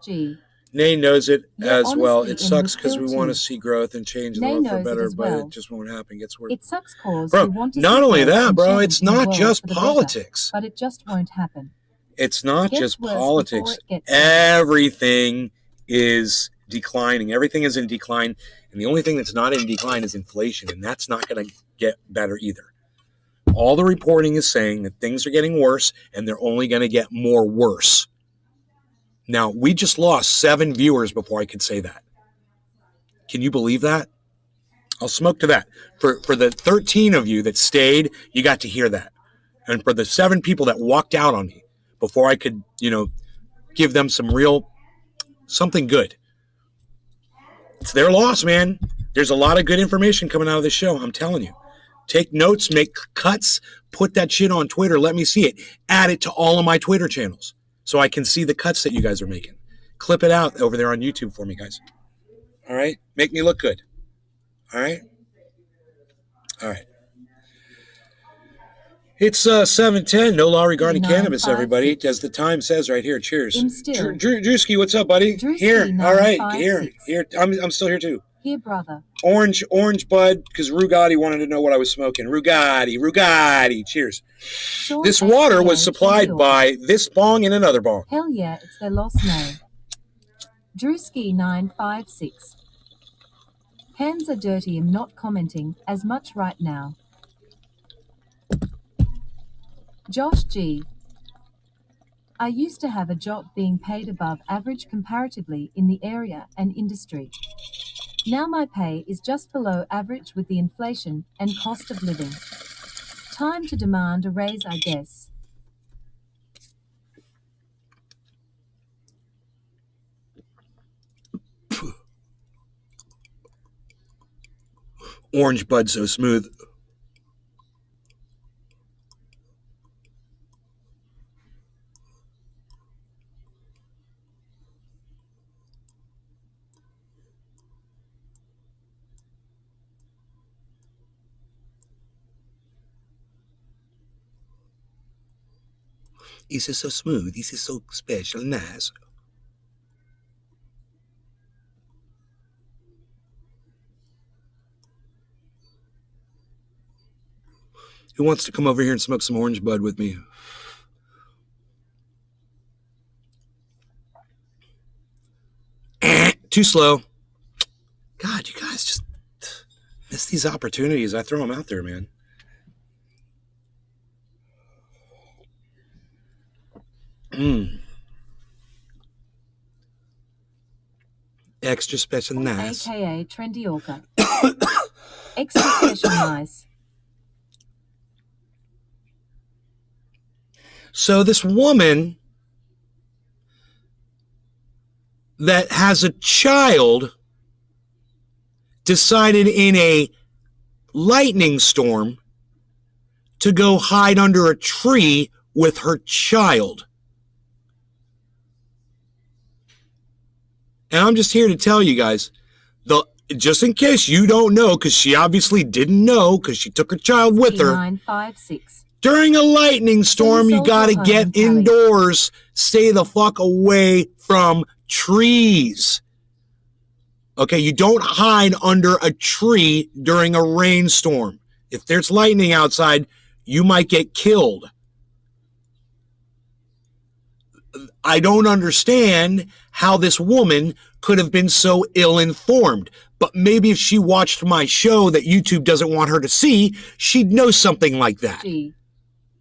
[SPEAKER 1] Nay knows it as well. It sucks because we want to see growth and change in the world for better, but it just won't happen. It gets worse.
[SPEAKER 2] It sucks cause
[SPEAKER 1] bro,
[SPEAKER 2] we want to
[SPEAKER 1] not
[SPEAKER 2] see
[SPEAKER 1] only
[SPEAKER 2] growth
[SPEAKER 1] that,
[SPEAKER 2] and
[SPEAKER 1] bro,
[SPEAKER 2] change
[SPEAKER 1] it's
[SPEAKER 2] in the
[SPEAKER 1] not
[SPEAKER 2] world
[SPEAKER 1] just
[SPEAKER 2] for the better,
[SPEAKER 1] politics.
[SPEAKER 2] but it just won't happen.
[SPEAKER 1] It's not
[SPEAKER 2] Gets
[SPEAKER 1] just
[SPEAKER 2] worse
[SPEAKER 1] politics.
[SPEAKER 2] before it gets
[SPEAKER 1] Everything is declining. Everything is in decline. And the only thing that's not in decline is inflation. And that's not going to get better either. All the reporting is saying that things are getting worse and they're only going to get more worse. Now, we just lost 7 viewers before I could say that. Can you believe that? I'll smoke to that. For the 13 of you that stayed, you got to hear that. And for the 7 people that walked out on me before I could, give them something good. It's their loss, man. There's a lot of good information coming out of this show. I'm telling you. Take notes, make cuts, put that shit on Twitter. Let me see it. Add it to all of my Twitter channels so I can see the cuts that you guys are making. Clip it out over there on YouTube for me, guys. All right? Make me look good. All right? All right. It's 7:10. No law regarding cannabis, everybody. As the time says right here. Cheers. Drewski, what's up, buddy? Here. All right. Here. I'm still here, too.
[SPEAKER 2] Here, brother.
[SPEAKER 1] Orange bud, because Rugatti wanted to know what I was smoking. Rugatti. Cheers.
[SPEAKER 2] Sean
[SPEAKER 1] this water was supplied by this bong and another bong.
[SPEAKER 2] Hell yeah, it's their lost name. Drewski 956. Hands are dirty. I'm not commenting as much right now. Josh G. I used to have a job being paid above average comparatively in the area and industry. Now my pay is just below average with the inflation and cost of living. Time to demand a raise, I guess.
[SPEAKER 1] Orange bud so smooth. This is so smooth. This is so special, nice. Who wants to come over here and smoke some orange bud with me? Too slow. God, you guys just miss these opportunities. I throw them out there, man. Extra special nice.
[SPEAKER 2] AKA Trendy Orca. Extra special nice.
[SPEAKER 1] So this woman that has a child decided in a lightning storm to go hide under a tree with her child. And I'm just here to tell you guys, just in case you don't know, because she obviously didn't know because she took her child with her.
[SPEAKER 2] 956.
[SPEAKER 1] During a lightning storm, you got to get indoors. Stay the fuck away from trees. Okay, you don't hide under a tree during a rainstorm. If there's lightning outside, you might get killed. I don't understand how this woman could have been so ill-informed. But maybe if she watched my show that YouTube doesn't want her to see, she'd know something like that.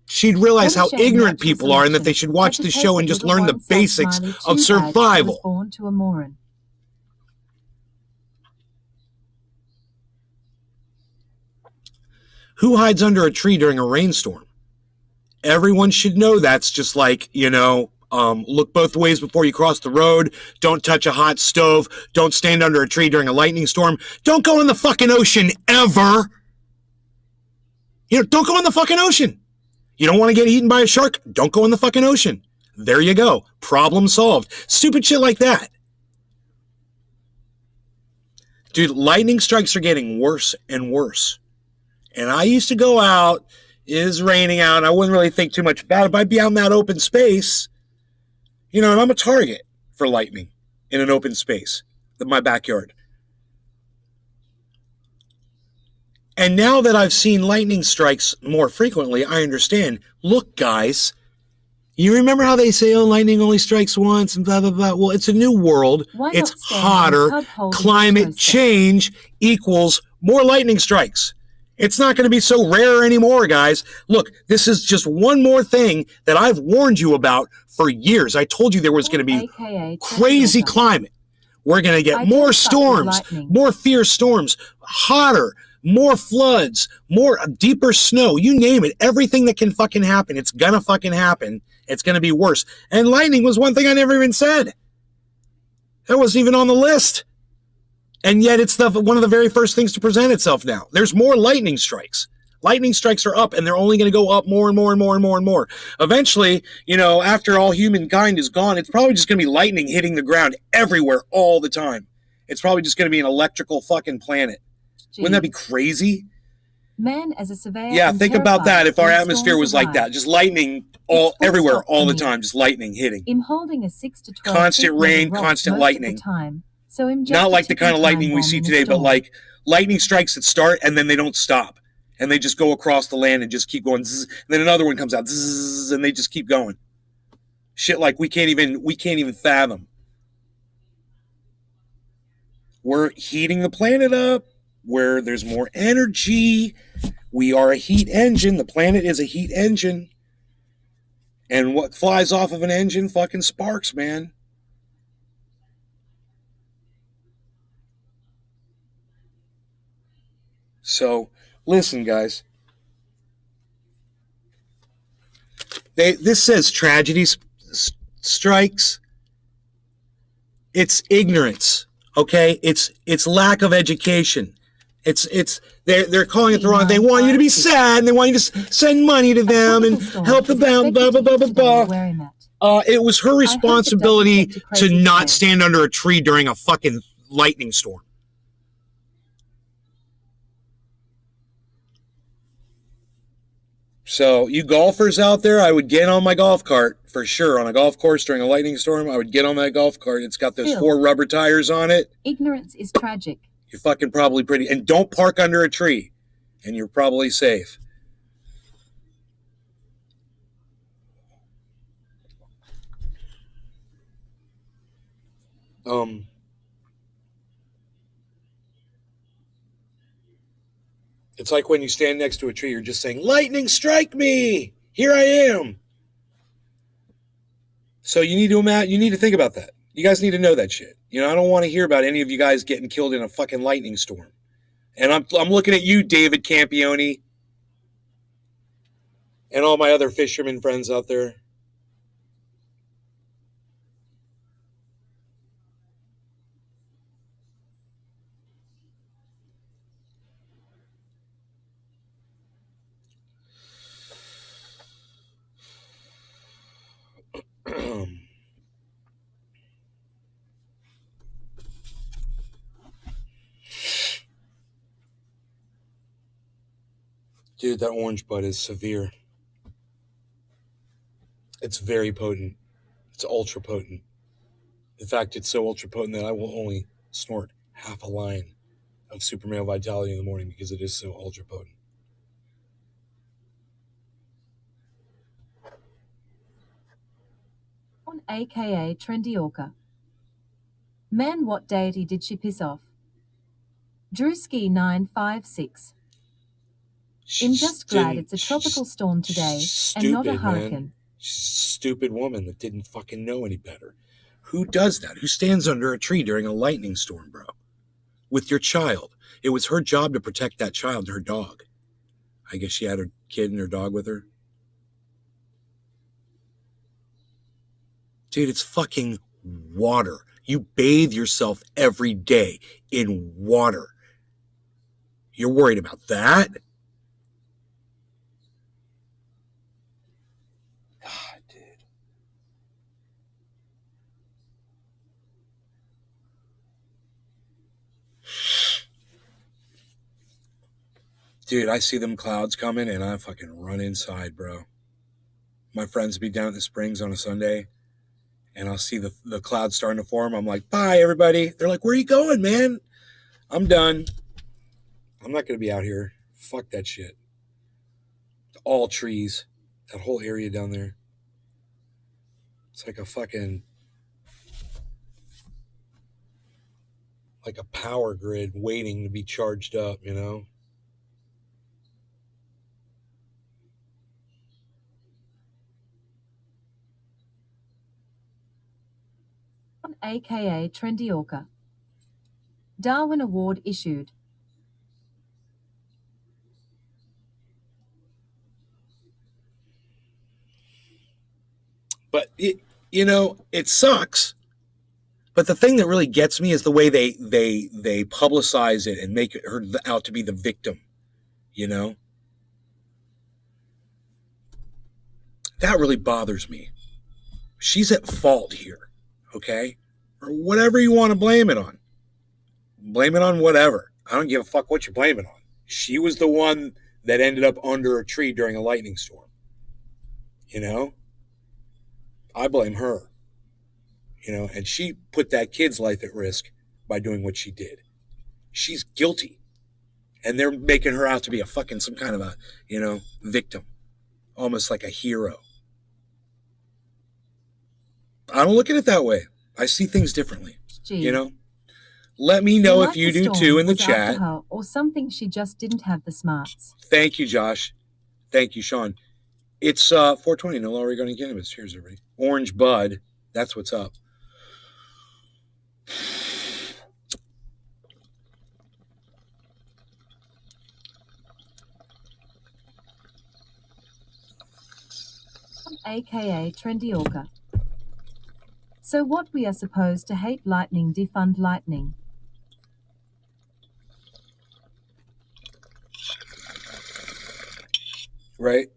[SPEAKER 1] She'd realize how ignorant people are and that they should watch this show and just learn the basics of survival.
[SPEAKER 2] Born to a moron.
[SPEAKER 1] Who hides under a tree during a rainstorm? Everyone should know that's just like, look both ways before you cross the road. Don't touch a hot stove. Don't stand under a tree during a lightning storm. Don't go in the fucking ocean ever. Don't go in the fucking ocean. You don't want to get eaten by a shark? Don't go in the fucking ocean. There you go. Problem solved. Stupid shit like that. Dude, lightning strikes are getting worse and worse. And I used to go out, it is raining out, and I wouldn't really think too much about it, but I'd be out in that open space, and I'm a target for lightning in an open space, in my backyard. And now that I've seen lightning strikes more frequently, I understand. Look, guys, you remember how they say, lightning only strikes once and blah, blah, blah. Well, it's a new world. It's hotter. Climate change equals more lightning strikes. It's not going to be so rare anymore, guys. Look, this is just one more thing that I've warned you about for years. I told you there was going to be crazy climate. We're going to get more storms, more fierce storms, hotter, more floods, more deeper snow, you name it. Everything that can fucking happen, it's gonna fucking happen. It's gonna be worse. And lightning was one thing I never even said. That wasn't even on the list. And yet it's one of the very first things to present itself now. There's more lightning strikes. Lightning strikes are up, and they're only going to go up more and more and more and more and more. Eventually, after all humankind is gone, it's probably just going to be lightning hitting the ground everywhere all the time. It's probably just going to be an electrical fucking planet. Wouldn't that be crazy?
[SPEAKER 2] Man as a surveyor.
[SPEAKER 1] Yeah, think about that if our atmosphere was like that. Just lightning everywhere all the time. Just lightning hitting.
[SPEAKER 2] I'm holding a 6 to 12
[SPEAKER 1] constant rain, constant lightning.
[SPEAKER 2] So
[SPEAKER 1] not like the kind of lightning we see today, but like lightning strikes that start and then they don't stop. And they just go across the land and just keep going. Zzz, and then another one comes out, zzz, and they just keep going. Shit like we can't even fathom. We're heating the planet up where there's more energy. We are a heat engine. The planet is a heat engine. And what flies off of an engine? Fucking sparks, man. So, listen, guys. This says tragedy strikes. It's ignorance, okay? It's lack of education. They're calling it the wrong. They want you to be sad, and they want you to send money to them and help them out. Blah blah blah blah blah. It was her responsibility to not stand under a tree during a fucking lightning storm. So, you golfers out there, I would get on my golf cart for sure. On a golf course during a lightning storm, I would get on that golf cart. It's got those 4 rubber tires on it.
[SPEAKER 2] Ignorance is tragic.
[SPEAKER 1] You're fucking probably pretty. And don't park under a tree, and you're probably safe. It's like when you stand next to a tree, you're just saying, lightning strike me! Here I am! So you need to think about that. You guys need to know that shit. You know, I don't want to hear about any of you guys getting killed in a fucking lightning storm. And I'm looking at you, David Campione, and all my other fisherman friends out there. Dude, that orange bud is severe. It's very potent. It's ultra potent. In fact, it's so ultra potent that I will only snort half a line of Super Male Vitality in the morning because it is so ultra potent.
[SPEAKER 2] On AKA Trendy Orca. Man, what deity did she piss off? Drewski 956. I'm just glad it's a tropical storm today and not a hurricane.
[SPEAKER 1] Man. She's a stupid woman that didn't fucking know any better. Who does that? Who stands under a tree during a lightning storm, bro? With your child. It was her job to protect that child and her dog. I guess she had her kid and her dog with her. Dude, it's fucking water. You bathe yourself every day in water. You're worried about that? God, dude. Dude, I see them clouds coming and I fucking run inside, bro. My friends be down at the Springs on a Sunday and I'll see the clouds starting to form. I'm like, bye, everybody. They're like, where are you going, man? I'm done. I'm not going to be out here. Fuck that shit. All trees. That whole area down there. It's like a fucking... like a power grid waiting to be charged up, you know?
[SPEAKER 2] AKA Trendy Orca. Darwin Award issued.
[SPEAKER 1] But it sucks. But the thing that really gets me is the way they publicize it and make her out to be the victim. You know? That really bothers me. She's at fault here. Okay? Or whatever you want to blame it on. Blame it on whatever. I don't give a fuck what you blame it on. She was the one that ended up under a tree during a lightning storm. You know? I blame her. You know, and she put that kid's life at risk by doing what she did. She's guilty. And they're making her out to be a fucking some kind of a, victim. Almost like a hero. I don't look at it that way. I see things differently. You know? Let me
[SPEAKER 2] Or
[SPEAKER 1] know
[SPEAKER 2] like
[SPEAKER 1] if you
[SPEAKER 2] the
[SPEAKER 1] do
[SPEAKER 2] storm
[SPEAKER 1] too in the
[SPEAKER 2] was after
[SPEAKER 1] chat.
[SPEAKER 2] her, or something, she just didn't have the smarts.
[SPEAKER 1] Thank you, Josh. Thank you, Sean. It's 420, no longer going to cannabis. Here's everybody. Orange Bud. That's what's up.
[SPEAKER 2] AKA Trendy Orca. So what, we are supposed to hate lightning? Defund lightning.
[SPEAKER 1] Right?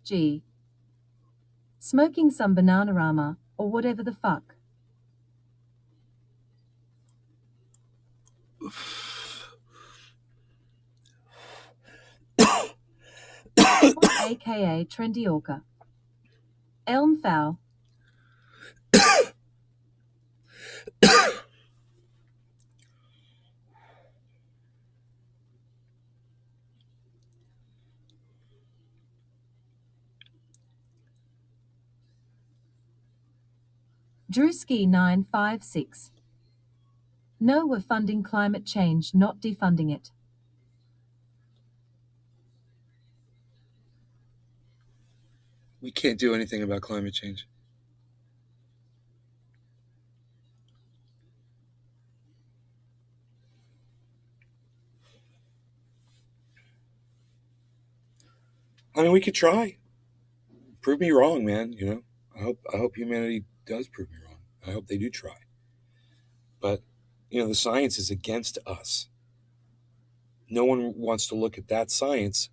[SPEAKER 2] G. Smoking some Bananarama, or whatever the fuck. AKA Trendy Orca. Elm foul. Drewski 956. No, we're funding climate change, not defunding it.
[SPEAKER 1] We can't do anything about climate change. I mean, we could try. Prove me wrong, man. You know, I hope humanity does prove me wrong. I hope they do try. But, you know, the science is against us. No one wants to look at that science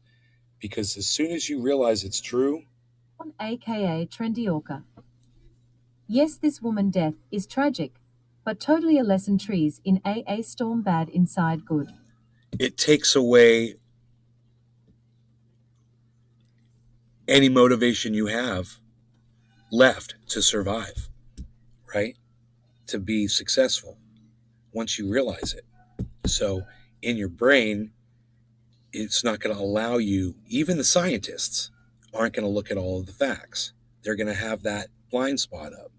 [SPEAKER 1] because as soon as you realize it's true,
[SPEAKER 2] AKA Trendy Orca. Yes, this woman death is tragic, but totally a lesson. Trees in a storm, bad inside good.
[SPEAKER 1] it takes away any motivation you have left to survive, right? To be successful once you realize it. So in your brain, it's not going to allow you, even the scientists aren't going to look at all of the facts. They're going to have that blind spot up.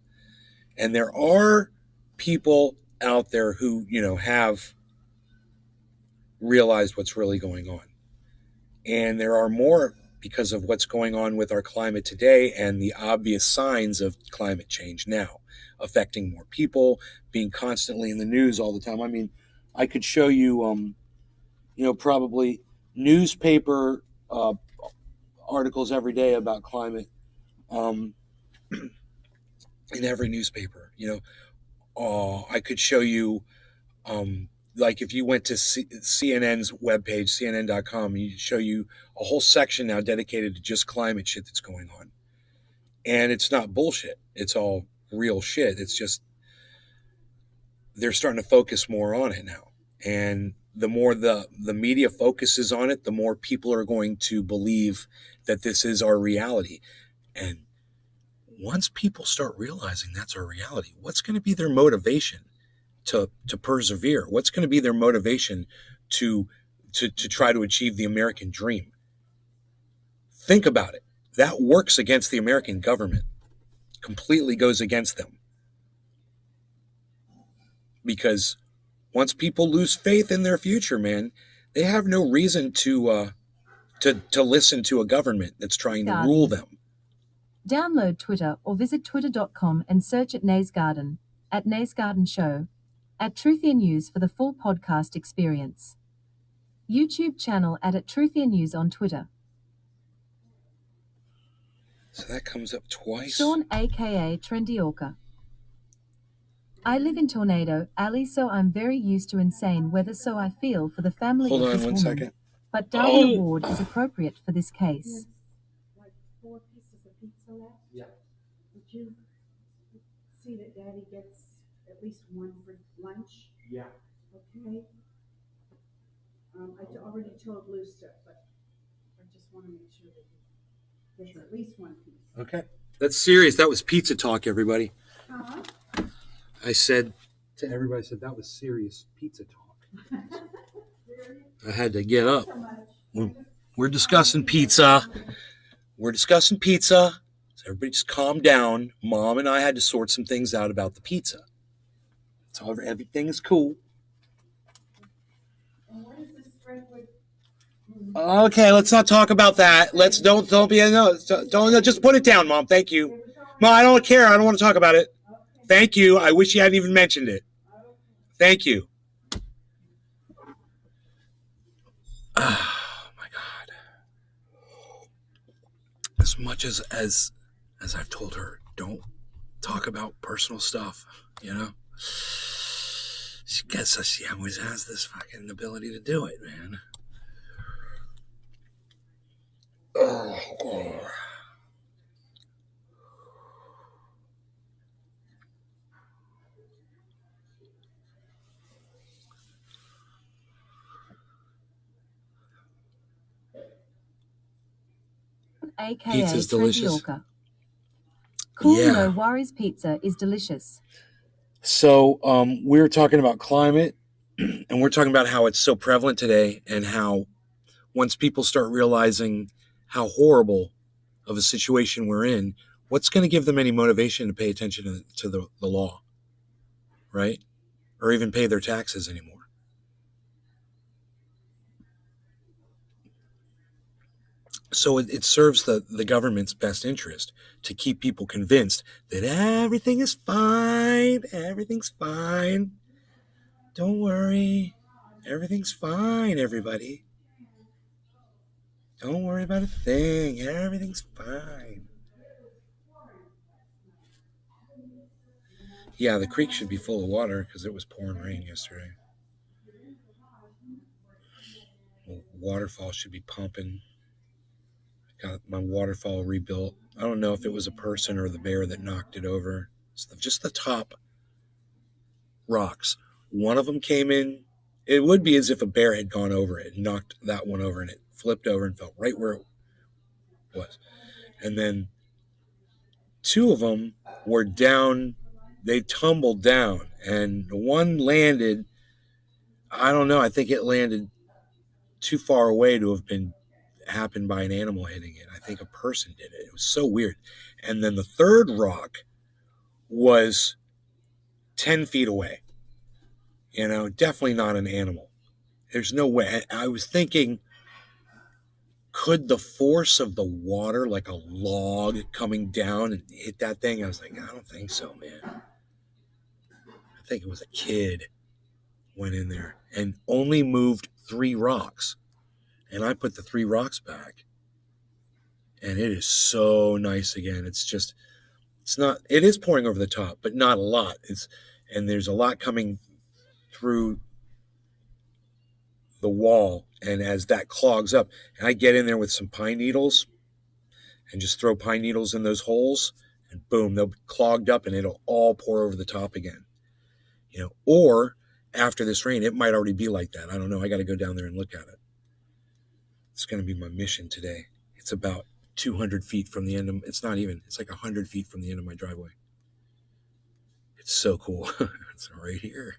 [SPEAKER 1] And there are people out there who, you know, have realized what's really going on. And there are more because of what's going on with our climate today and the obvious signs of climate change now affecting more people, being constantly in the news all the time. I mean, I could show you, you know, probably newspaper articles every day about climate in every newspaper. You know, I could show you, like if you went to CNN's webpage, CNN.com, you show you a whole section now dedicated to just climate shit that's going on. And it's not bullshit. It's all real shit. It's just they're starting to focus more on it now. And the more the media focuses on it, the more people are going to believe that this is our reality. And once people start realizing that's our reality, what's going to be their motivation to persevere? What's going to be their motivation to try to achieve the American dream? Think about it. That works against the American government. Completely goes against them. Because once people lose faith in their future, man, they have no reason to listen to a government that's trying to rule them.
[SPEAKER 2] Download Twitter or visit twitter.com and search at Nays Garden, at Nays Garden Show, at Truthier News for the full podcast experience. YouTube channel at Truthier News on Twitter.
[SPEAKER 1] So that comes up twice.
[SPEAKER 2] Sean, aka Trendy Orca. I live in Tornado Alley, so I'm very used to insane weather, so I feel for the family
[SPEAKER 1] Hold
[SPEAKER 2] of
[SPEAKER 1] on
[SPEAKER 2] this
[SPEAKER 1] one
[SPEAKER 2] woman.
[SPEAKER 1] second.
[SPEAKER 2] But Darwin Award is appropriate for this case.
[SPEAKER 5] Like 4 pieces of pizza left?
[SPEAKER 4] Yeah.
[SPEAKER 5] Would you see that Daddy gets at least one for lunch?
[SPEAKER 4] Yeah.
[SPEAKER 5] Okay. I already told Lucia, but I just want to make sure that gets at least one piece.
[SPEAKER 1] Okay. That's serious. That was pizza talk, everybody.
[SPEAKER 5] Uh-huh.
[SPEAKER 1] I said to everybody, I said that was serious pizza talk. I had to get up. We're discussing pizza. We're discussing pizza. So everybody just calm down. Mom and I had to sort some things out about the pizza. So everything is cool.
[SPEAKER 5] And what is this Redwood?
[SPEAKER 1] Okay, let's not talk about that. Let's don't be don't just put it down, Mom. Thank you. Mom, I don't care. I don't want to talk about it. Thank you. I wish you hadn't even mentioned it. Thank you. Oh my God. As much as I've told her, don't talk about personal stuff, you know? She always has this fucking ability to do it, man. Oh.
[SPEAKER 2] aka
[SPEAKER 1] Pizza's delicious.
[SPEAKER 2] Trendyorker. Cool,
[SPEAKER 1] Yeah.
[SPEAKER 2] no worries, pizza is delicious.
[SPEAKER 1] So we're talking about climate, and we're talking about how it's so prevalent today, and how once people start realizing how horrible of a situation we're in, what's going to give them any motivation to pay attention to the law, right? Or even pay their taxes anymore. So it serves the government's best interest to keep people convinced that everything is fine. Everything's fine. Don't worry. Everything's fine, everybody. Don't worry about a thing. Everything's fine. Yeah, the creek should be full of water because it was pouring rain yesterday. Waterfall should be pumping. Got my waterfall rebuilt. I don't know if it was a person or the bear that knocked it over. It's just the top rocks. One of them came in. It would be as if a bear had gone over it and knocked that one over, and it flipped over and fell right where it was. And then two of them were down. They tumbled down, and the one landed. I don't know. I think it landed too far away to have been happened by an animal hitting it. I think a person did it. It was so weird. And then the third rock was 10 feet away. You know, definitely not an animal. There's no way. I was thinking, could the force of the water, like a log coming down and hit that thing? I was like, I don't think so, man. I think it was a kid went in there and only moved 3 rocks. And I put the 3 rocks back. And it is so nice again. It is pouring over the top, but not a lot. And there's a lot coming through the wall. And as that clogs up, and I get in there with some pine needles and just throw pine needles in those holes, and boom, they'll be clogged up and it'll all pour over the top again. You know, or after this rain, it might already be like that. I don't know. I got to go down there and look at it. It's going to be my mission today. It's about 200 feet from the end of, it's not even, it's like 100 feet from the end of my driveway. It's so cool. It's right here.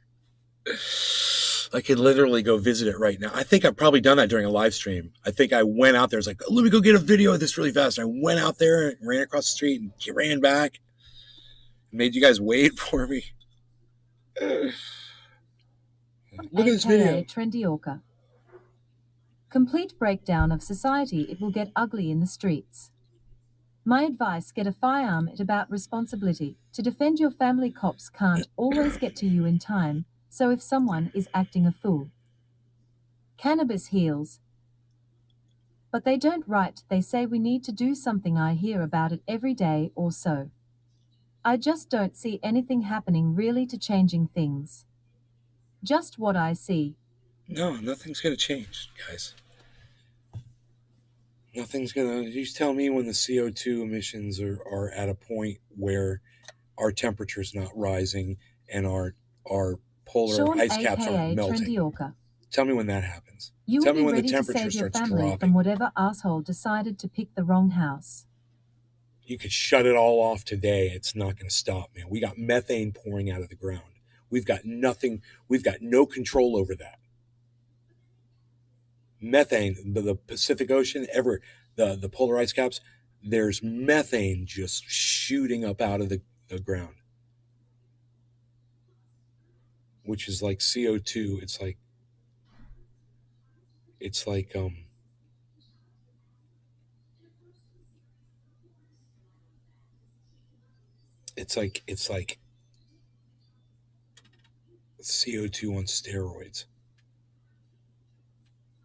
[SPEAKER 1] I could literally go visit it right now. I think I've probably done that during a live stream. I think I went out there. It's like, let me go get a video of this really fast. And I went out there and ran across the street and ran back. Made you guys wait for me. Look at this video.
[SPEAKER 2] Trendyorker. Complete breakdown of society. It will get ugly in the streets. My advice, get a firearm. It's about responsibility. To defend your family, cops can't always get to you in time, so if someone is acting a fool. Cannabis heals. But they don't write, they say we need to do something. I hear about it every day or so. I just don't see anything happening really to changing things. Just what I see.
[SPEAKER 1] No, nothing's going to change, guys. Nothing's going to... You tell me when the CO2 emissions are at a point where our temperature's not rising and our polar
[SPEAKER 2] Sean,
[SPEAKER 1] ice caps
[SPEAKER 2] aka
[SPEAKER 1] aren't melting.
[SPEAKER 2] Trendyorker.
[SPEAKER 1] Tell me when that happens.
[SPEAKER 2] You
[SPEAKER 1] Tell
[SPEAKER 2] will
[SPEAKER 1] me
[SPEAKER 2] be
[SPEAKER 1] when the
[SPEAKER 2] ready to
[SPEAKER 1] temperature
[SPEAKER 2] save your
[SPEAKER 1] starts
[SPEAKER 2] family
[SPEAKER 1] dropping.
[SPEAKER 2] from whatever asshole decided to pick the wrong house.
[SPEAKER 1] You could shut it all off today. It's not going to stop, man. We got methane pouring out of the ground. We've got nothing. We've got no control over that. Methane, the Pacific Ocean, the polar ice caps, there's methane just shooting up out of the ground, which is like CO2. It's like it's like CO2 on steroids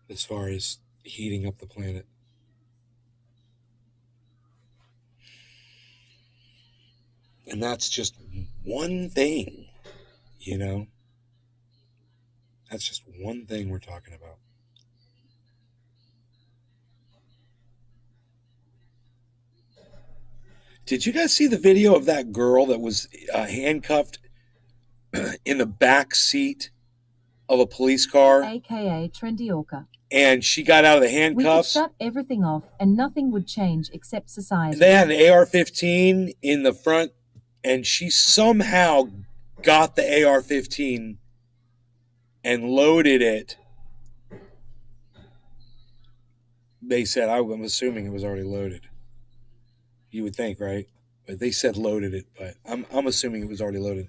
[SPEAKER 1] as far as heating up the planet. And that's just one thing, you know? That's just one thing we're talking about. Did you guys see the video of that girl that was handcuffed in the back seat of a police car?
[SPEAKER 2] AKA Trendy Orca.
[SPEAKER 1] And she got out of the
[SPEAKER 2] We could
[SPEAKER 1] handcuffs.
[SPEAKER 2] shut everything off and nothing would change except society.
[SPEAKER 1] They had an AR-15 in the front, and she somehow got the AR-15 and loaded it. They said, I'm assuming it was already loaded. You would think, right? But they said loaded it, but I'm assuming it was already loaded.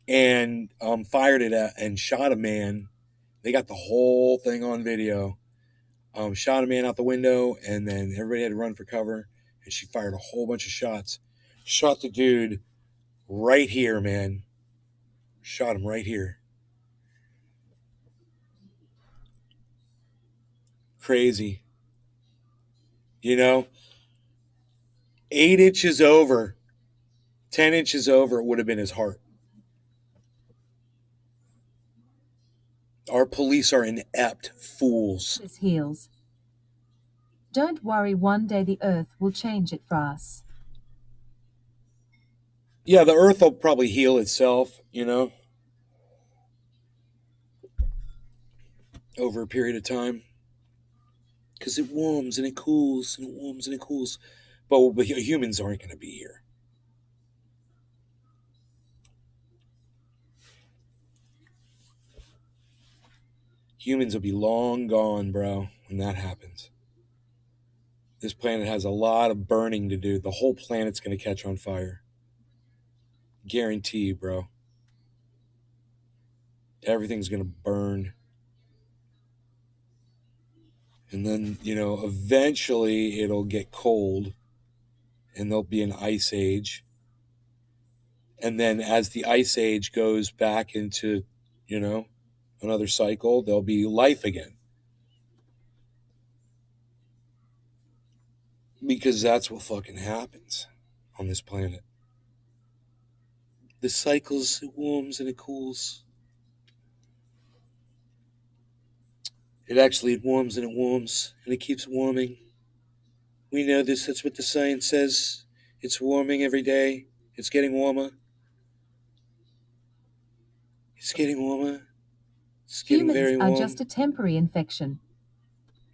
[SPEAKER 1] And fired it at and shot a man. They got the whole thing on video. Shot a man out the window, and then everybody had to run for cover. And she fired a whole bunch of shots. Shot the dude right here, man. Shot him right here. Crazy. You know, 8 inches over, 10 inches over, it would have been his heart. Our police are inept fools.
[SPEAKER 2] His heels. Don't worry, one day the earth will change it for us.
[SPEAKER 1] Yeah, the earth will probably heal itself, you know, over a period of time. Because it warms and it cools and it warms and it cools. But humans aren't going to be here. Humans will be long gone, bro, when that happens. This planet has a lot of burning to do. The whole planet's going to catch on fire. Guarantee you, bro. Everything's going to burn. And then, you know, eventually it'll get cold and there'll be an ice age. And then as the ice age goes back into, you know, another cycle, there'll be life again. Because that's what fucking happens on this planet. The cycles, it warms and it cools. It warms and it keeps warming. We know this, that's what the science says. It's warming every day. It's getting warmer. It's getting warmer. It's getting very
[SPEAKER 2] Humans
[SPEAKER 1] warm.
[SPEAKER 2] are just a temporary infection.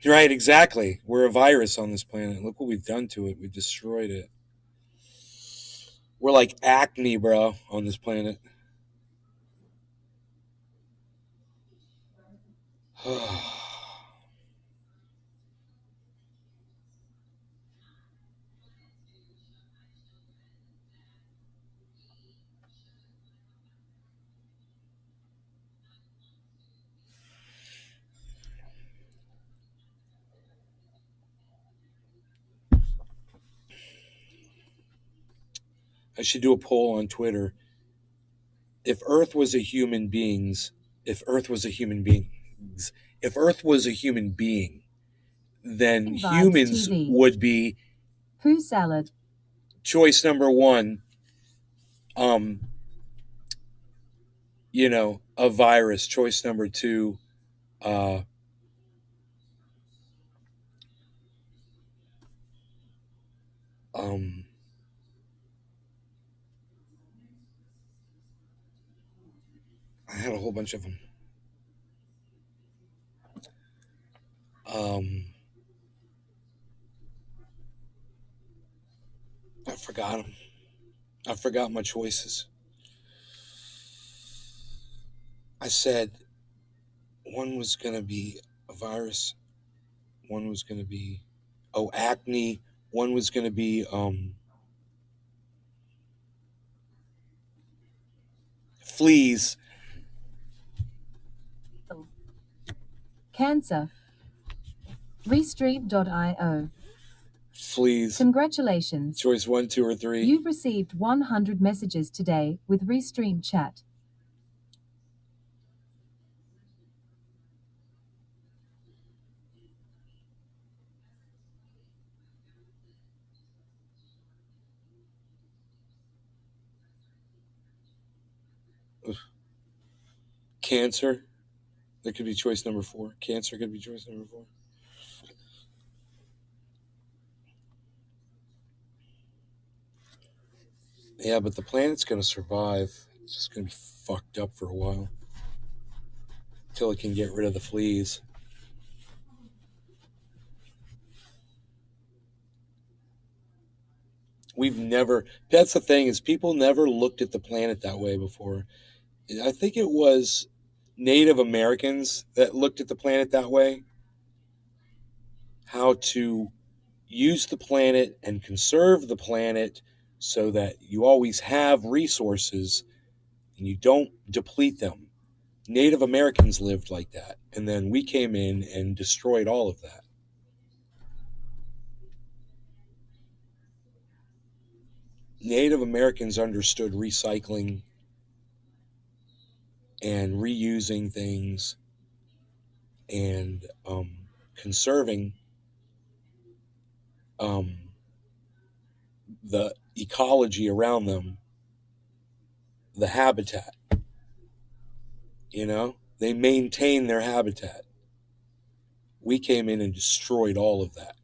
[SPEAKER 1] Right, exactly. We're a virus on this planet. Look what we've done to it. We've destroyed it. We're like acne, bro, on this planet. I should do a poll on Twitter. If Earth was a human being, then
[SPEAKER 2] Vibes
[SPEAKER 1] humans
[SPEAKER 2] TV.
[SPEAKER 1] would be
[SPEAKER 2] Poo salad.
[SPEAKER 1] choice number 1. You know, a virus. Choice number 2, I had a whole bunch of them. I forgot them. I forgot my choices. I said one was going to be a virus. One was going to be, acne. One was going to be fleas.
[SPEAKER 2] Cancer. Restream.io.
[SPEAKER 1] Fleas.
[SPEAKER 2] Congratulations.
[SPEAKER 1] Choice 1, 2, or 3.
[SPEAKER 2] You've received 100 messages today with Restream Chat.
[SPEAKER 1] Cancer. That could be choice number 4. Cancer could be choice number 4. Yeah, but the planet's going to survive. It's just going to be fucked up for a while. Until it can get rid of the fleas. That's the thing, is people never looked at the planet that way before. I think it was Native Americans that looked at the planet that way. How to use the planet and conserve the planet so that you always have resources and you don't deplete them. Native Americans lived like that. And then we came in and destroyed all of that. Native Americans understood recycling and reusing things and conserving the ecology around them, the habitat. They maintain their habitat. We came in and destroyed all of that.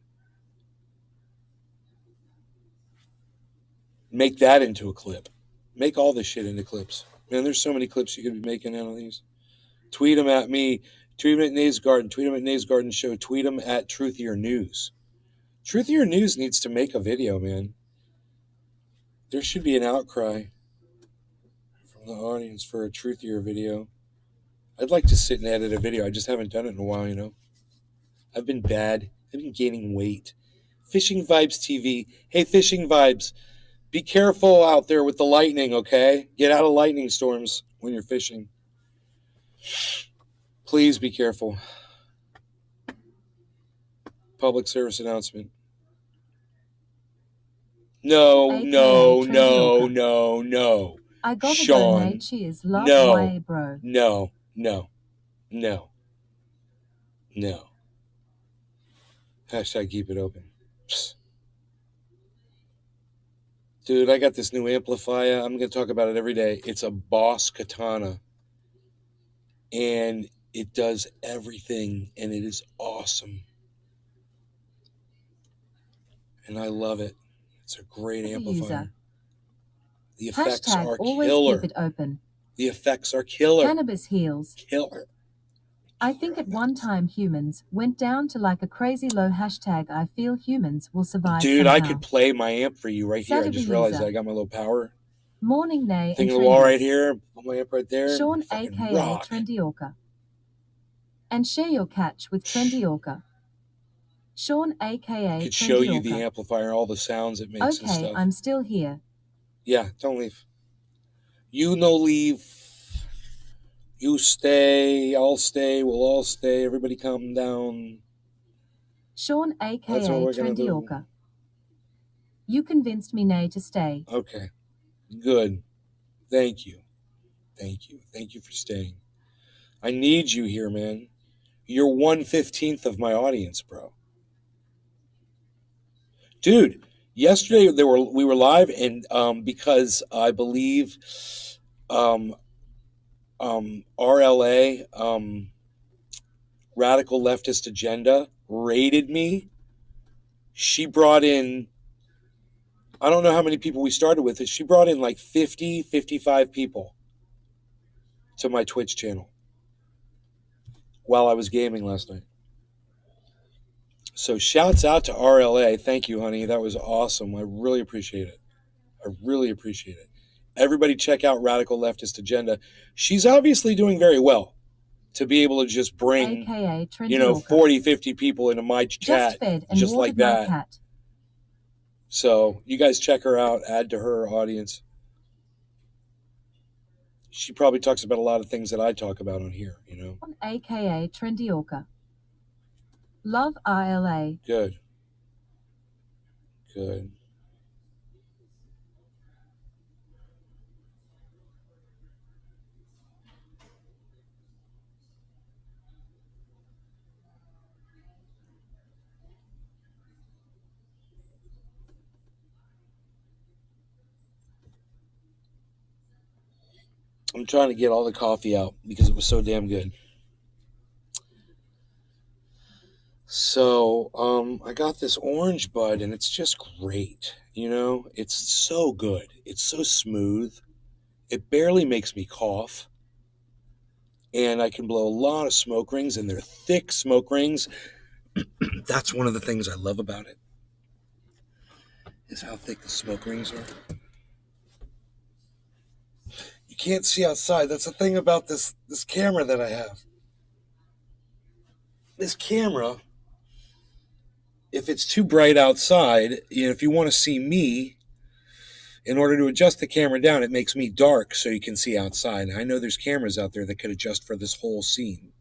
[SPEAKER 1] Make that into a clip. Make all this shit into clips. Man, there's so many clips you could be making out of these. Tweet them at me. Tweet them at Nays Garden. Tweet them at Nays Garden Show. Tweet them at Truthier News. Truthier News needs to make a video, man. There should be an outcry from the audience for a Truthier video. I'd like to sit and edit a video. I just haven't done it in a while, I've been bad. I've been gaining weight. Fishing Vibes TV. Hey, Fishing Vibes. Be careful out there with the lightning, okay? Get out of lightning storms when you're fishing. Please be careful. Public service announcement. No.
[SPEAKER 2] I got
[SPEAKER 1] Sean.
[SPEAKER 2] to donate. Cheers. Love
[SPEAKER 1] No.
[SPEAKER 2] YA, bro.
[SPEAKER 1] No. Hashtag keep it open. Psst. Dude, I got this new amplifier. I'm going to talk about it every day. It's a Boss Katana. And it does everything. And it is awesome. And I love it. It's a great amplifier.
[SPEAKER 2] User.
[SPEAKER 1] The effects
[SPEAKER 2] Hashtag
[SPEAKER 1] are
[SPEAKER 2] always
[SPEAKER 1] killer.
[SPEAKER 2] keep it open.
[SPEAKER 1] The effects are killer.
[SPEAKER 2] Cannabis heals.
[SPEAKER 1] Killer.
[SPEAKER 2] I think at one time humans went down to like a crazy low. Hashtag I feel humans will survive.
[SPEAKER 1] Dude,
[SPEAKER 2] somehow.
[SPEAKER 1] I could play my amp for you right here. I
[SPEAKER 2] Saturday
[SPEAKER 1] just realized
[SPEAKER 2] user.
[SPEAKER 1] that I got my low power
[SPEAKER 2] Morning Nay
[SPEAKER 1] thing
[SPEAKER 2] and
[SPEAKER 1] on the wall
[SPEAKER 2] Trendies.
[SPEAKER 1] right here. Put my amp right there.
[SPEAKER 2] Sean
[SPEAKER 1] Fucking
[SPEAKER 2] aka
[SPEAKER 1] rock.
[SPEAKER 2] Trendy Orca. And share your catch with Trendy Orca. Sean aka
[SPEAKER 1] I could
[SPEAKER 2] Trendy
[SPEAKER 1] show you
[SPEAKER 2] Orca.
[SPEAKER 1] the amplifier, all the sounds it makes and
[SPEAKER 2] Okay,
[SPEAKER 1] stuff.
[SPEAKER 2] I'm still here.
[SPEAKER 1] Yeah, don't leave. You no leave. You stay. I'll stay. We'll all stay. Everybody calm down.
[SPEAKER 2] Sean aka
[SPEAKER 1] That's what we're gonna
[SPEAKER 2] Trendy
[SPEAKER 1] do.
[SPEAKER 2] Orca. You convinced me Nay to stay.
[SPEAKER 1] Okay. Good. Thank you. Thank you. Thank you for staying. I need you here, man. You're 1/15 of my audience, bro. Dude, yesterday we were live, and because I believe RLA, Radical Leftist Agenda, raided me. She brought in, I don't know how many people we started with. She brought in like 50, 55 people to my Twitch channel while I was gaming last night. So shouts out to RLA. Thank you, honey. That was awesome. I really appreciate it. I really appreciate it. Everybody check out Radical Leftist Agenda. She's obviously doing very well to be able to just bring,
[SPEAKER 2] AKA Trendy
[SPEAKER 1] you know,
[SPEAKER 2] Walker.
[SPEAKER 1] 40, 50 people into my
[SPEAKER 2] Just
[SPEAKER 1] chat
[SPEAKER 2] fed and
[SPEAKER 1] just like
[SPEAKER 2] watered my
[SPEAKER 1] that.
[SPEAKER 2] cat.
[SPEAKER 1] So you guys check her out, add to her audience. She probably talks about a lot of things that I talk about on here, you know.
[SPEAKER 2] AKA Trendy Walker. Love ILA.
[SPEAKER 1] Good. Good. I'm trying to get all the coffee out because it was so damn good. So, I got this orange bud and it's just great. You know, it's so good. It's so smooth. It barely makes me cough. And I can blow a lot of smoke rings, and they're thick smoke rings. That's one of the things I love about it, is how thick the smoke rings are. You can't see outside. That's the thing about this camera that I have. This camera, if it's too bright outside, you know, if you want to see me, in order to adjust the camera down, it makes me dark so you can see outside. I know there's cameras out there that could adjust for this whole scene.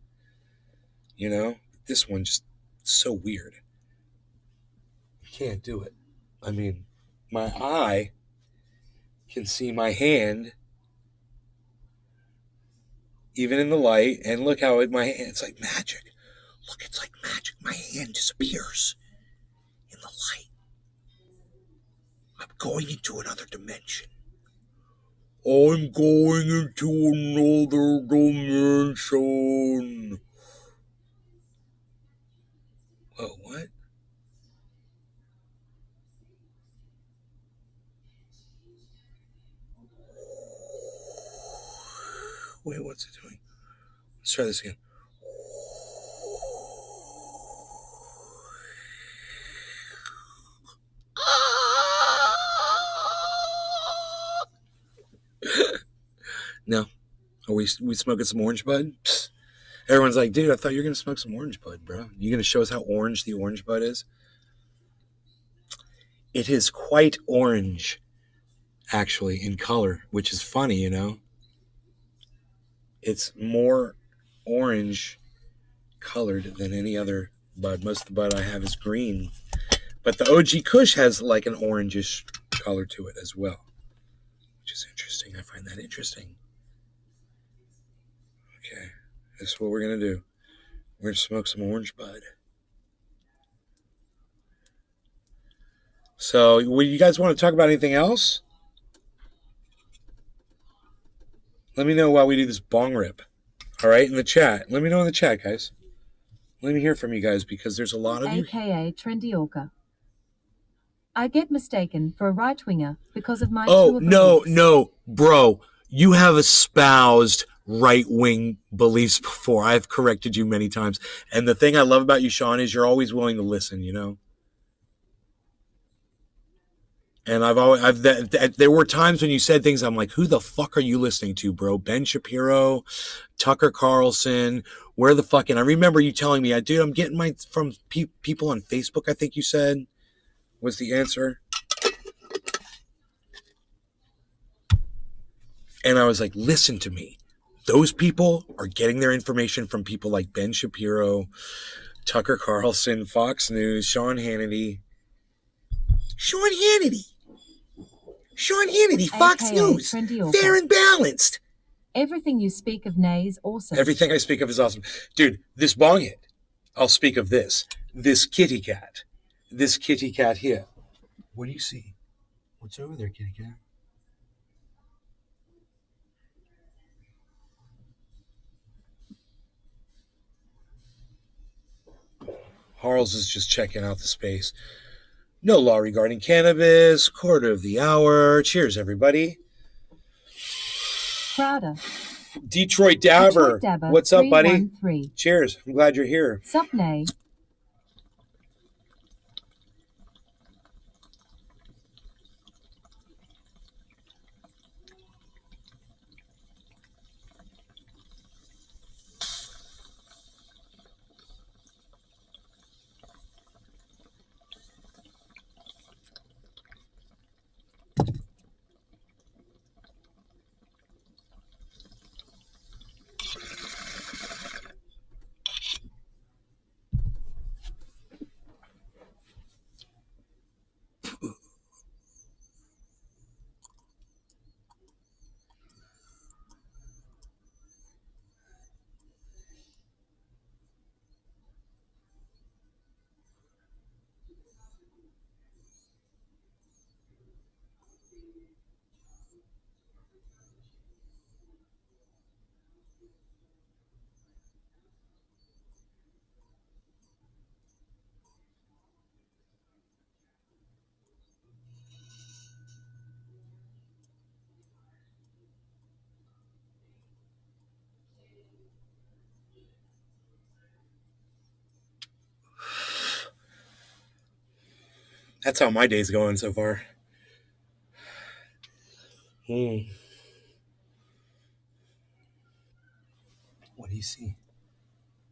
[SPEAKER 1] You know, this one just so weird. Can't do it. I mean, my eye can see my hand even in the light, and look how my hand, it's like magic. Look, it's like magic. My hand disappears in the light. I'm going into another dimension. I'm going into another dimension. Whoa, what? Wait, what's it doing? Let's try this again. No. Are we smoking some orange bud? Psst. Everyone's like, dude, I thought you were going to smoke some orange bud, bro. You going to show us how orange the orange bud is? It is quite orange, actually, in color, which is funny, you know? It's more orange colored than any other bud. Most of the bud I have is green. But the OG Kush has like an orangish color to it as well, which is interesting. I find that interesting. Okay, this is what we're going to do. We're going to smoke some orange bud. So, you guys want to talk about anything else? Let me know while we do this bong rip. All right, in the chat. Let me know in the chat, guys. Let me hear from you guys, because there's a lot of you.
[SPEAKER 2] AKA Trendy Orca. I get mistaken for a right-winger because of my
[SPEAKER 1] Oh, no,
[SPEAKER 2] beliefs.
[SPEAKER 1] no, bro. You have espoused right-wing beliefs before. I've corrected you many times. And the thing I love about you, Sean, is you're always willing to listen, you know? And there were times when you said things, I'm like, who the fuck are you listening to, bro? Ben Shapiro, Tucker Carlson, where the fuck? And I remember you telling me, dude, I'm getting mine from people on Facebook, I think you said, was the answer. And I was like, listen to me. Those people are getting their information from people like Ben Shapiro, Tucker Carlson, Fox News, Sean Hannity. Sean Hannity, Fox
[SPEAKER 2] AKA
[SPEAKER 1] News.
[SPEAKER 2] Trendy Orca.
[SPEAKER 1] Fair and balanced.
[SPEAKER 2] Everything you speak of, Nay, is awesome.
[SPEAKER 1] Everything I speak of is awesome. Dude, this bong hit. I'll speak of this. This kitty cat. This kitty cat here. What do you see? What's over there, kitty cat? Harles is just checking out the space. No law regarding cannabis. Quarter of the hour. Cheers, everybody.
[SPEAKER 2] Prouder.
[SPEAKER 1] Detroit Dabber. What's up, buddy?
[SPEAKER 2] 313.
[SPEAKER 1] Cheers. I'm glad you're here.
[SPEAKER 2] Sup, Nay.
[SPEAKER 1] That's how my day's going so far. What do you see?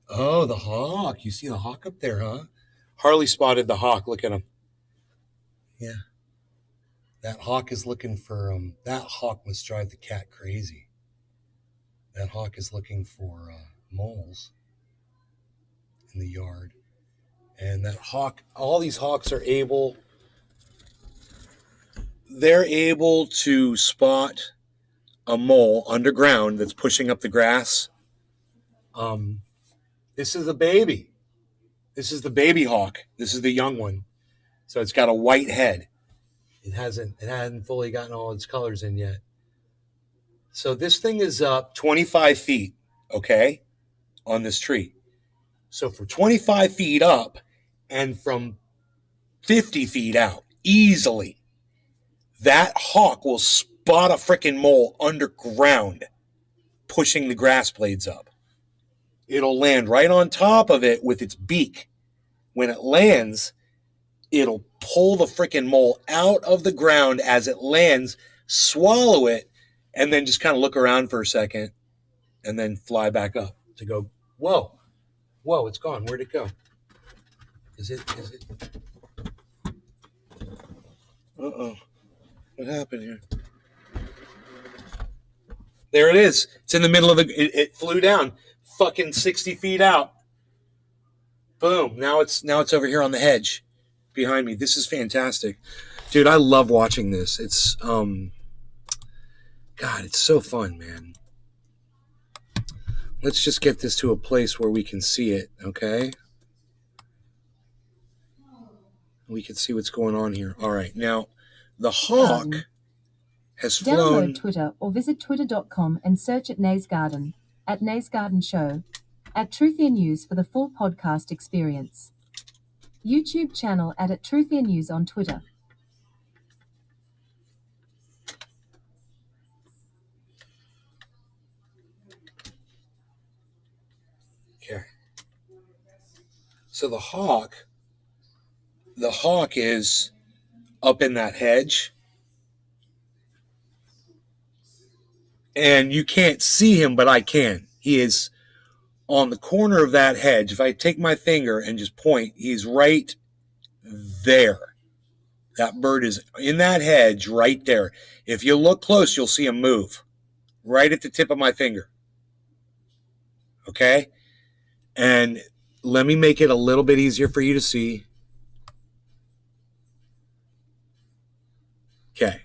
[SPEAKER 1] Oh, the hawk. You see the hawk up there, huh? Harley spotted the hawk. Look at him. Yeah. That hawk is looking for, that hawk must drive the cat crazy. That hawk is looking for moles in the yard. And that hawk, all these hawks are they're able to spot a mole underground that's pushing up the grass. This is the baby. This is the baby hawk. This is the young one. So it's got a white head. It hadn't fully gotten all its colors in yet. So this thing is up 25 feet, okay, on this tree. So for 25 feet up and from 50 feet out, easily, that hawk will spot a freaking mole underground, pushing the grass blades up. It'll land right on top of it with its beak. When it lands, it'll pull the freaking mole out of the ground as it lands, swallow it, and then just kind of look around for a second and then fly back up to go, whoa, it's gone. Where'd it go? Is it? Uh-oh. What happened here? There it is. It's in the middle of it flew down fucking 60 feet out. Boom. Now it's over here on the hedge behind me. This is fantastic. Dude, I love watching this. It's God, it's so fun, man. Let's just get this to a place where we can see it, okay? We can see what's going on here. All right. Now, the hawk has flown.
[SPEAKER 2] Download Twitter or visit twitter.com and search at Nays Garden, at Nays Garden Show, at Truthier News for the full podcast experience. YouTube channel at Truthier News on Twitter.
[SPEAKER 1] Okay. So the hawk is up in that hedge. And you can't see him, but I can. He is on the corner of that hedge. If I take my finger and just point, he's right there. That bird is in that hedge right there. If you look close, you'll see him move right at the tip of my finger. Okay? And let me make it a little bit easier for you to see. Okay.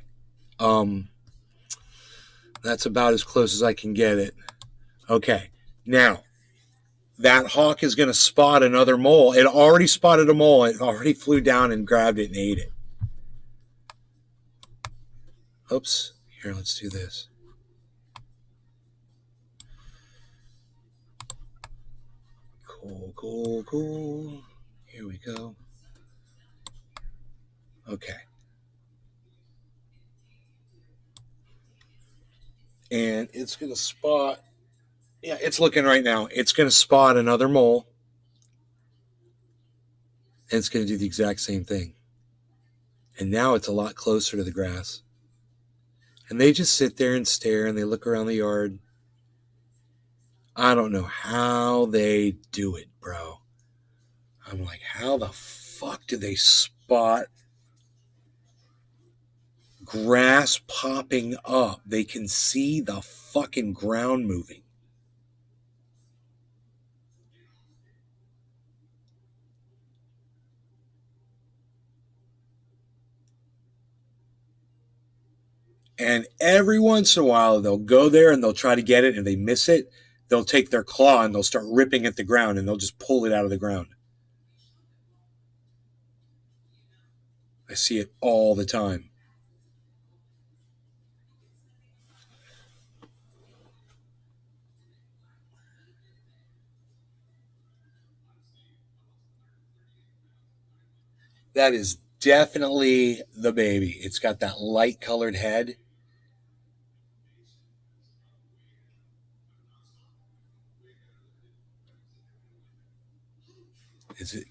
[SPEAKER 1] That's about as close as I can get it. Okay. Now, that hawk is going to spot another mole. It already spotted a mole. It already flew down and grabbed it and ate it. Oops. Here, let's do this. Cool. Here we go. Okay. And it's going to spot, yeah, it's looking right now. It's going to spot another mole. And it's going to do the exact same thing. And now it's a lot closer to the grass. And they just sit there and stare and they look around the yard. I don't know how they do it, bro. I'm like, how the fuck do they spot grass popping up? They can see the fucking ground moving. And every once in a while, they'll go there and they'll try to get it. And if they miss it, they'll take their claw and they'll start ripping at the ground and they'll just pull it out of the ground. I see it all the time. That is definitely the baby. It's got that light colored head.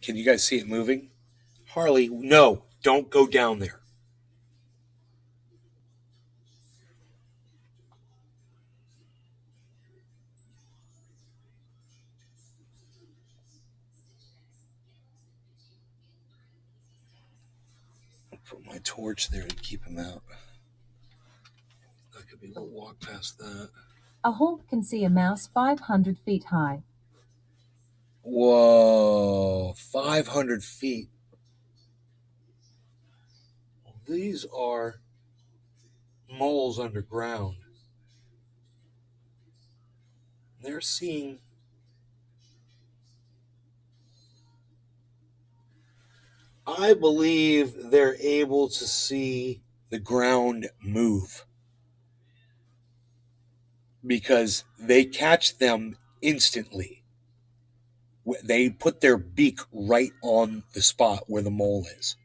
[SPEAKER 1] Can you guys see it moving? Harley, no. Don't go down there. I'll put my torch there to keep him out. I could be able to walk past that.
[SPEAKER 2] A hawk can see a mouse 500 feet high.
[SPEAKER 1] Whoa, 500 feet. These are moles underground. They're seeing. I believe they're able to see the ground move because they catch them instantly. They put their beak right on the spot where the mole is.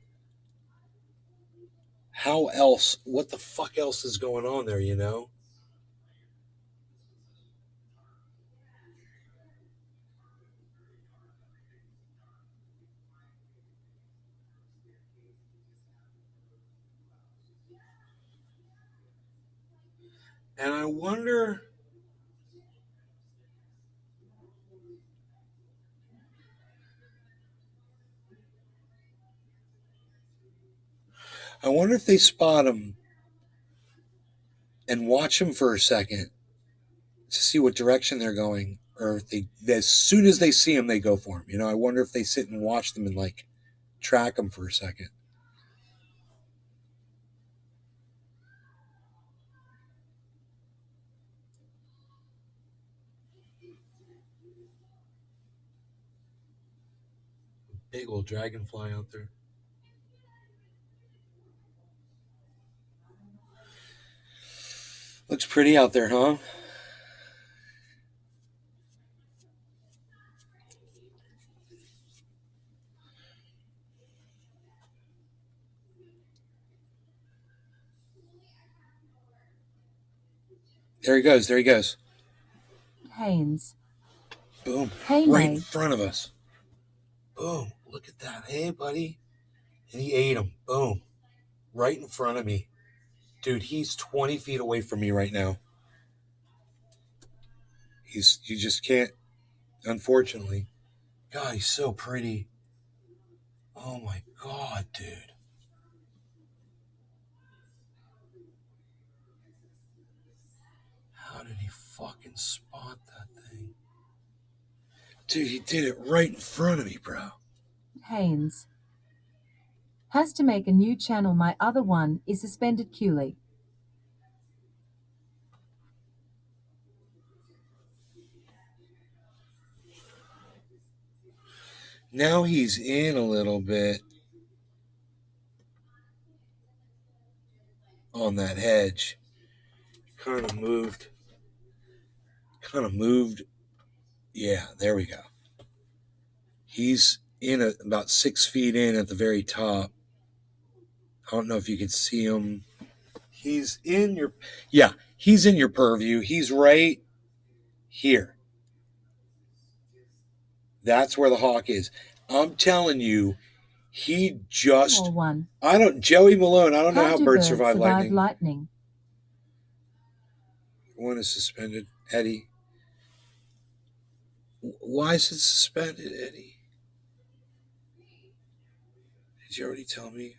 [SPEAKER 1] How else? What the fuck else is going on there, you know? And I wonder. I wonder if they spot him and watch him for a second to see what direction they're going, or if they, as soon as they see him, they go for him. You know, I wonder if they sit and watch them and like track him for a second. Big old dragonfly out there. Looks pretty out there, huh? There he goes. There he goes.
[SPEAKER 2] Haynes.
[SPEAKER 1] Boom.
[SPEAKER 2] Hey,
[SPEAKER 1] Right in
[SPEAKER 2] May.
[SPEAKER 1] front of us. Boom. Look at that. Hey, buddy. And he ate him. Boom. Right in front of me. Dude, he's 20 feet away from me right now. You just can't, unfortunately. God, he's so pretty. Oh my God, dude. How did he fucking spot that thing? Dude, he did it right in front of me, bro.
[SPEAKER 2] Haynes. Has to make a new channel. My other one is suspended. Cooley.
[SPEAKER 1] Now he's in a little bit on that hedge. Kind of moved. Yeah, there we go. He's in about 6 feet in at the very top. I don't know if you could see him. He's in your purview. He's right here. That's where the hawk is. I'm telling you, he just.
[SPEAKER 2] One.
[SPEAKER 1] Joey Malone, I don't know how
[SPEAKER 2] do
[SPEAKER 1] birds survive lightning.
[SPEAKER 2] lightning?
[SPEAKER 1] One is suspended. Eddie. Why is it suspended, Eddie? Did you already tell me?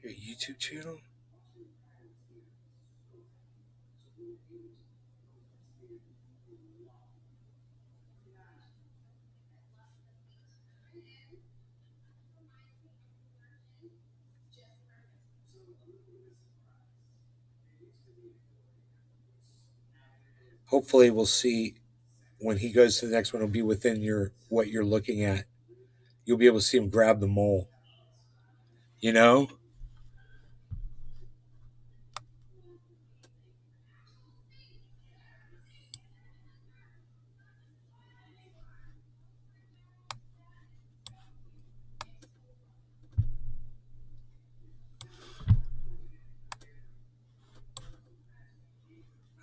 [SPEAKER 1] Your YouTube channel? Hopefully we'll see when he goes to the next one, it'll be within what you're looking at. You'll be able to see him grab the mole. You know?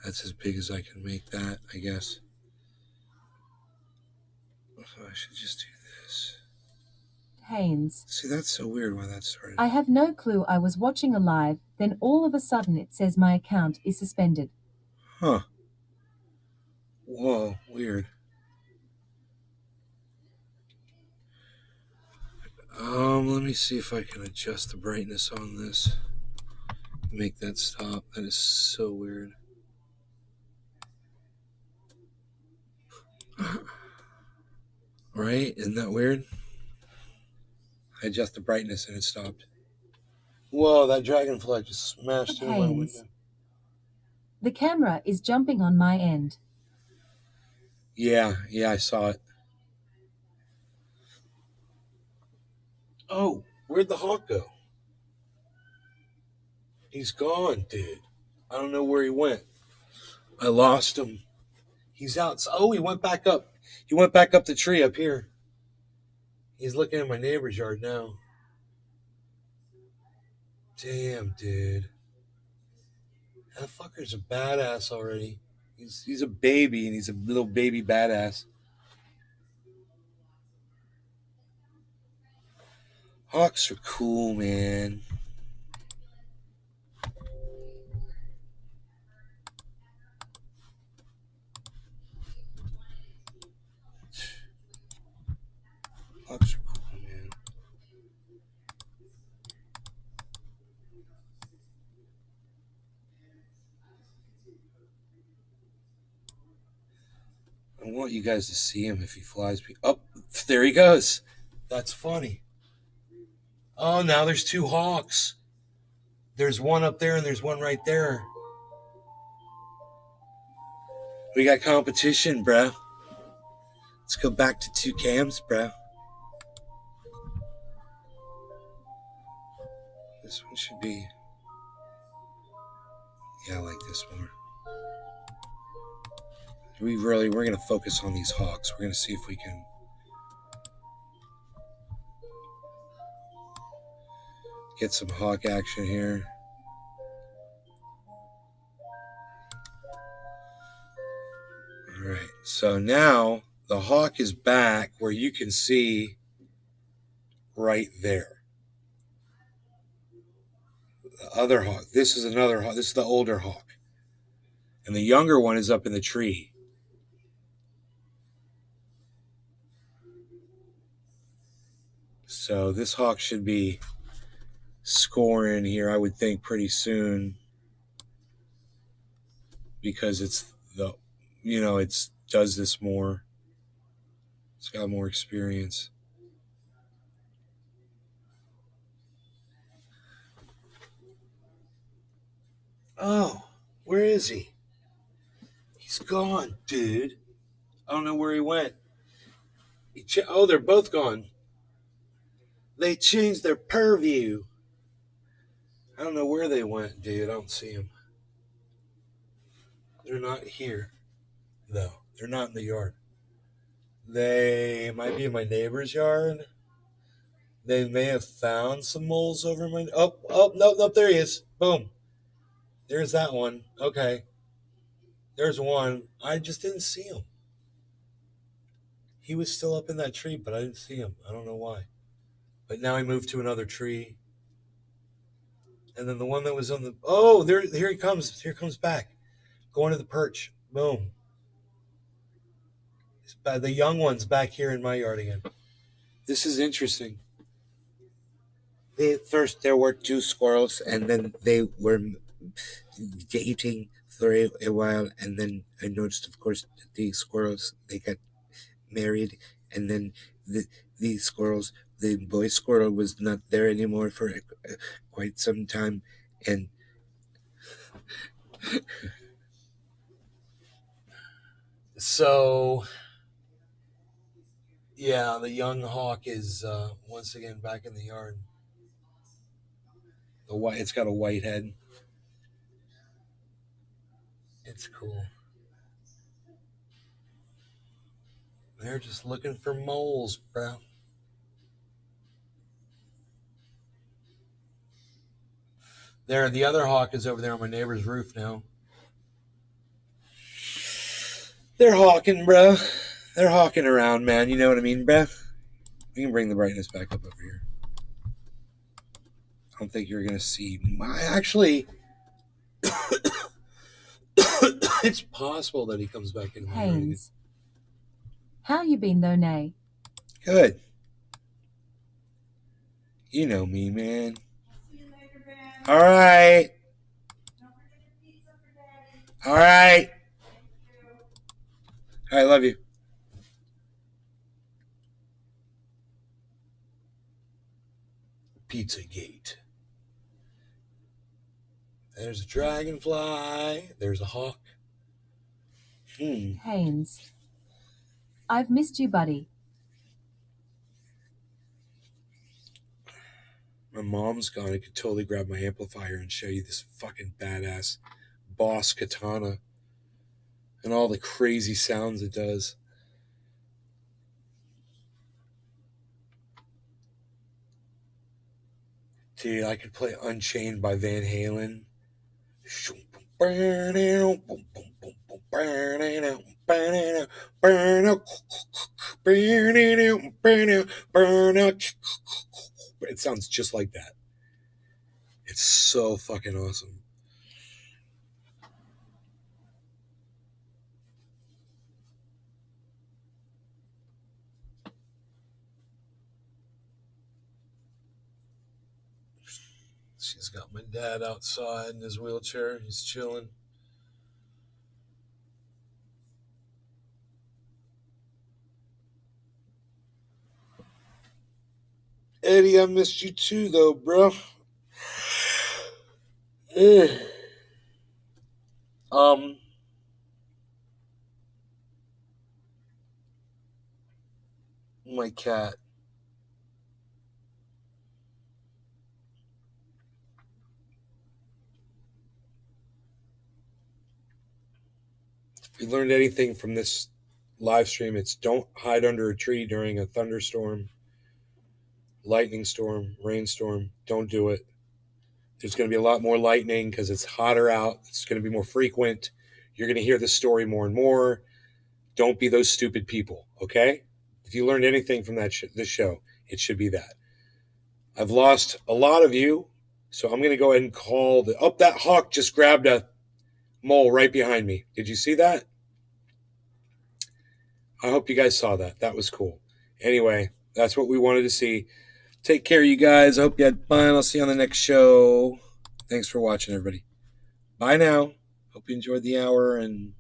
[SPEAKER 1] That's as big as I can make that, I guess. So I should just do this.
[SPEAKER 2] Haynes.
[SPEAKER 1] See, that's so weird why that started.
[SPEAKER 2] I have no clue. I was watching a live, then all of a sudden it says my account is suspended.
[SPEAKER 1] Huh. Whoa, weird. Let me see if I can adjust the brightness on this. Make that stop. That is so weird. Right? Isn't that weird? I adjust the brightness and it stopped. Whoa, that dragonfly just smashed through my window.
[SPEAKER 2] The camera is jumping on my end.
[SPEAKER 1] Yeah, I saw it. Oh, where'd the hawk go? He's gone, dude. I don't know where he went. I lost him. He's out. Oh, he went back up. He went back up the tree up here. He's looking at my neighbor's yard now. Damn, dude. That fucker's a badass already. He's a baby, and he's a little baby badass. Hawks are cool, man. Hawks are cool, man. I want you guys to see him if he flies. Oh, there he goes. That's funny. Oh, now there's two hawks. There's one up there and there's one right there. We got competition, bro. Let's go back to 2 cams, bro. This one should be... Yeah, I like this more. We're going to focus on these hawks. We're going to see if we can... get some hawk action here. All right, so now the hawk is back where you can see right there. The other hawk. This is another hawk. This is the older hawk. And the younger one is up in the tree. So this hawk should be scoring here, I would think, pretty soon, because it's the, it's does this more. It's got more experience. Oh, where is he? He's gone, dude. I don't know where he went. They're both gone. They changed their purview. I don't know where they went, dude. I don't see them. They're not here, though. They're not in the yard. They might be in my neighbor's yard. They may have found some moles over my... Oh, no, there he is. Boom. There's that one. Okay. There's one. I just didn't see him. He was still up in that tree, but I didn't see him. I don't know why. But now he moved to another tree. And then the one that was on the... Oh, here he comes. Here comes back. Going to the perch. Boom. The young one's back here in my yard again. This is interesting. First, there were 2 squirrels, and then they were dating for a while. And then I noticed, of course, that the squirrels, they got married. And then the squirrels... The boy squirrel was not there anymore for quite some time, and so yeah, the young hawk is once again back in the yard. It's got a white head. It's cool. They're just looking for moles, bro. There, the other hawk is over there on my neighbor's roof now. They're hawking, bro. They're hawking around, man. You know what I mean, bro? We can bring the brightness back up over here. I don't think you're going to see. Actually, it's possible that he comes back in.
[SPEAKER 2] Haynes. How you been though, Nay?
[SPEAKER 1] Good. You know me, man.
[SPEAKER 5] See you later, Ben.
[SPEAKER 1] All right.
[SPEAKER 5] Don't forget your pizza for Daddy.
[SPEAKER 1] All right.
[SPEAKER 5] Thank you.
[SPEAKER 1] All right, love you. Pizzagate. There's a dragonfly. There's a hawk.
[SPEAKER 2] Haynes. I've missed you, buddy.
[SPEAKER 1] My mom's gone. I could totally grab my amplifier and show you this fucking badass Boss katana and all the crazy sounds it does. Dude, I could play Unchained by Van Halen. It sounds just like that. It's so fucking awesome. She's got my dad outside in his wheelchair. He's chilling. Eddie, I missed you too, though, bro. My cat. If we learned anything from this live stream, it's don't hide under a tree during a thunderstorm, lightning storm, rainstorm. Don't do it. There's going to be a lot more lightning because it's hotter out. It's going to be more frequent. You're going to hear this story more and more. Don't be those stupid people, okay? If you learned anything from this show, it should be that. I've lost a lot of you, so I'm going to go ahead and call the... Oh, that hawk just grabbed a mole right behind me. Did you see that? I hope you guys saw that. That was cool. Anyway, that's what we wanted to see. Take care, you guys. I hope you had fun. I'll see you on the next show. Thanks for watching, everybody. Bye now. Hope you enjoyed the hour, and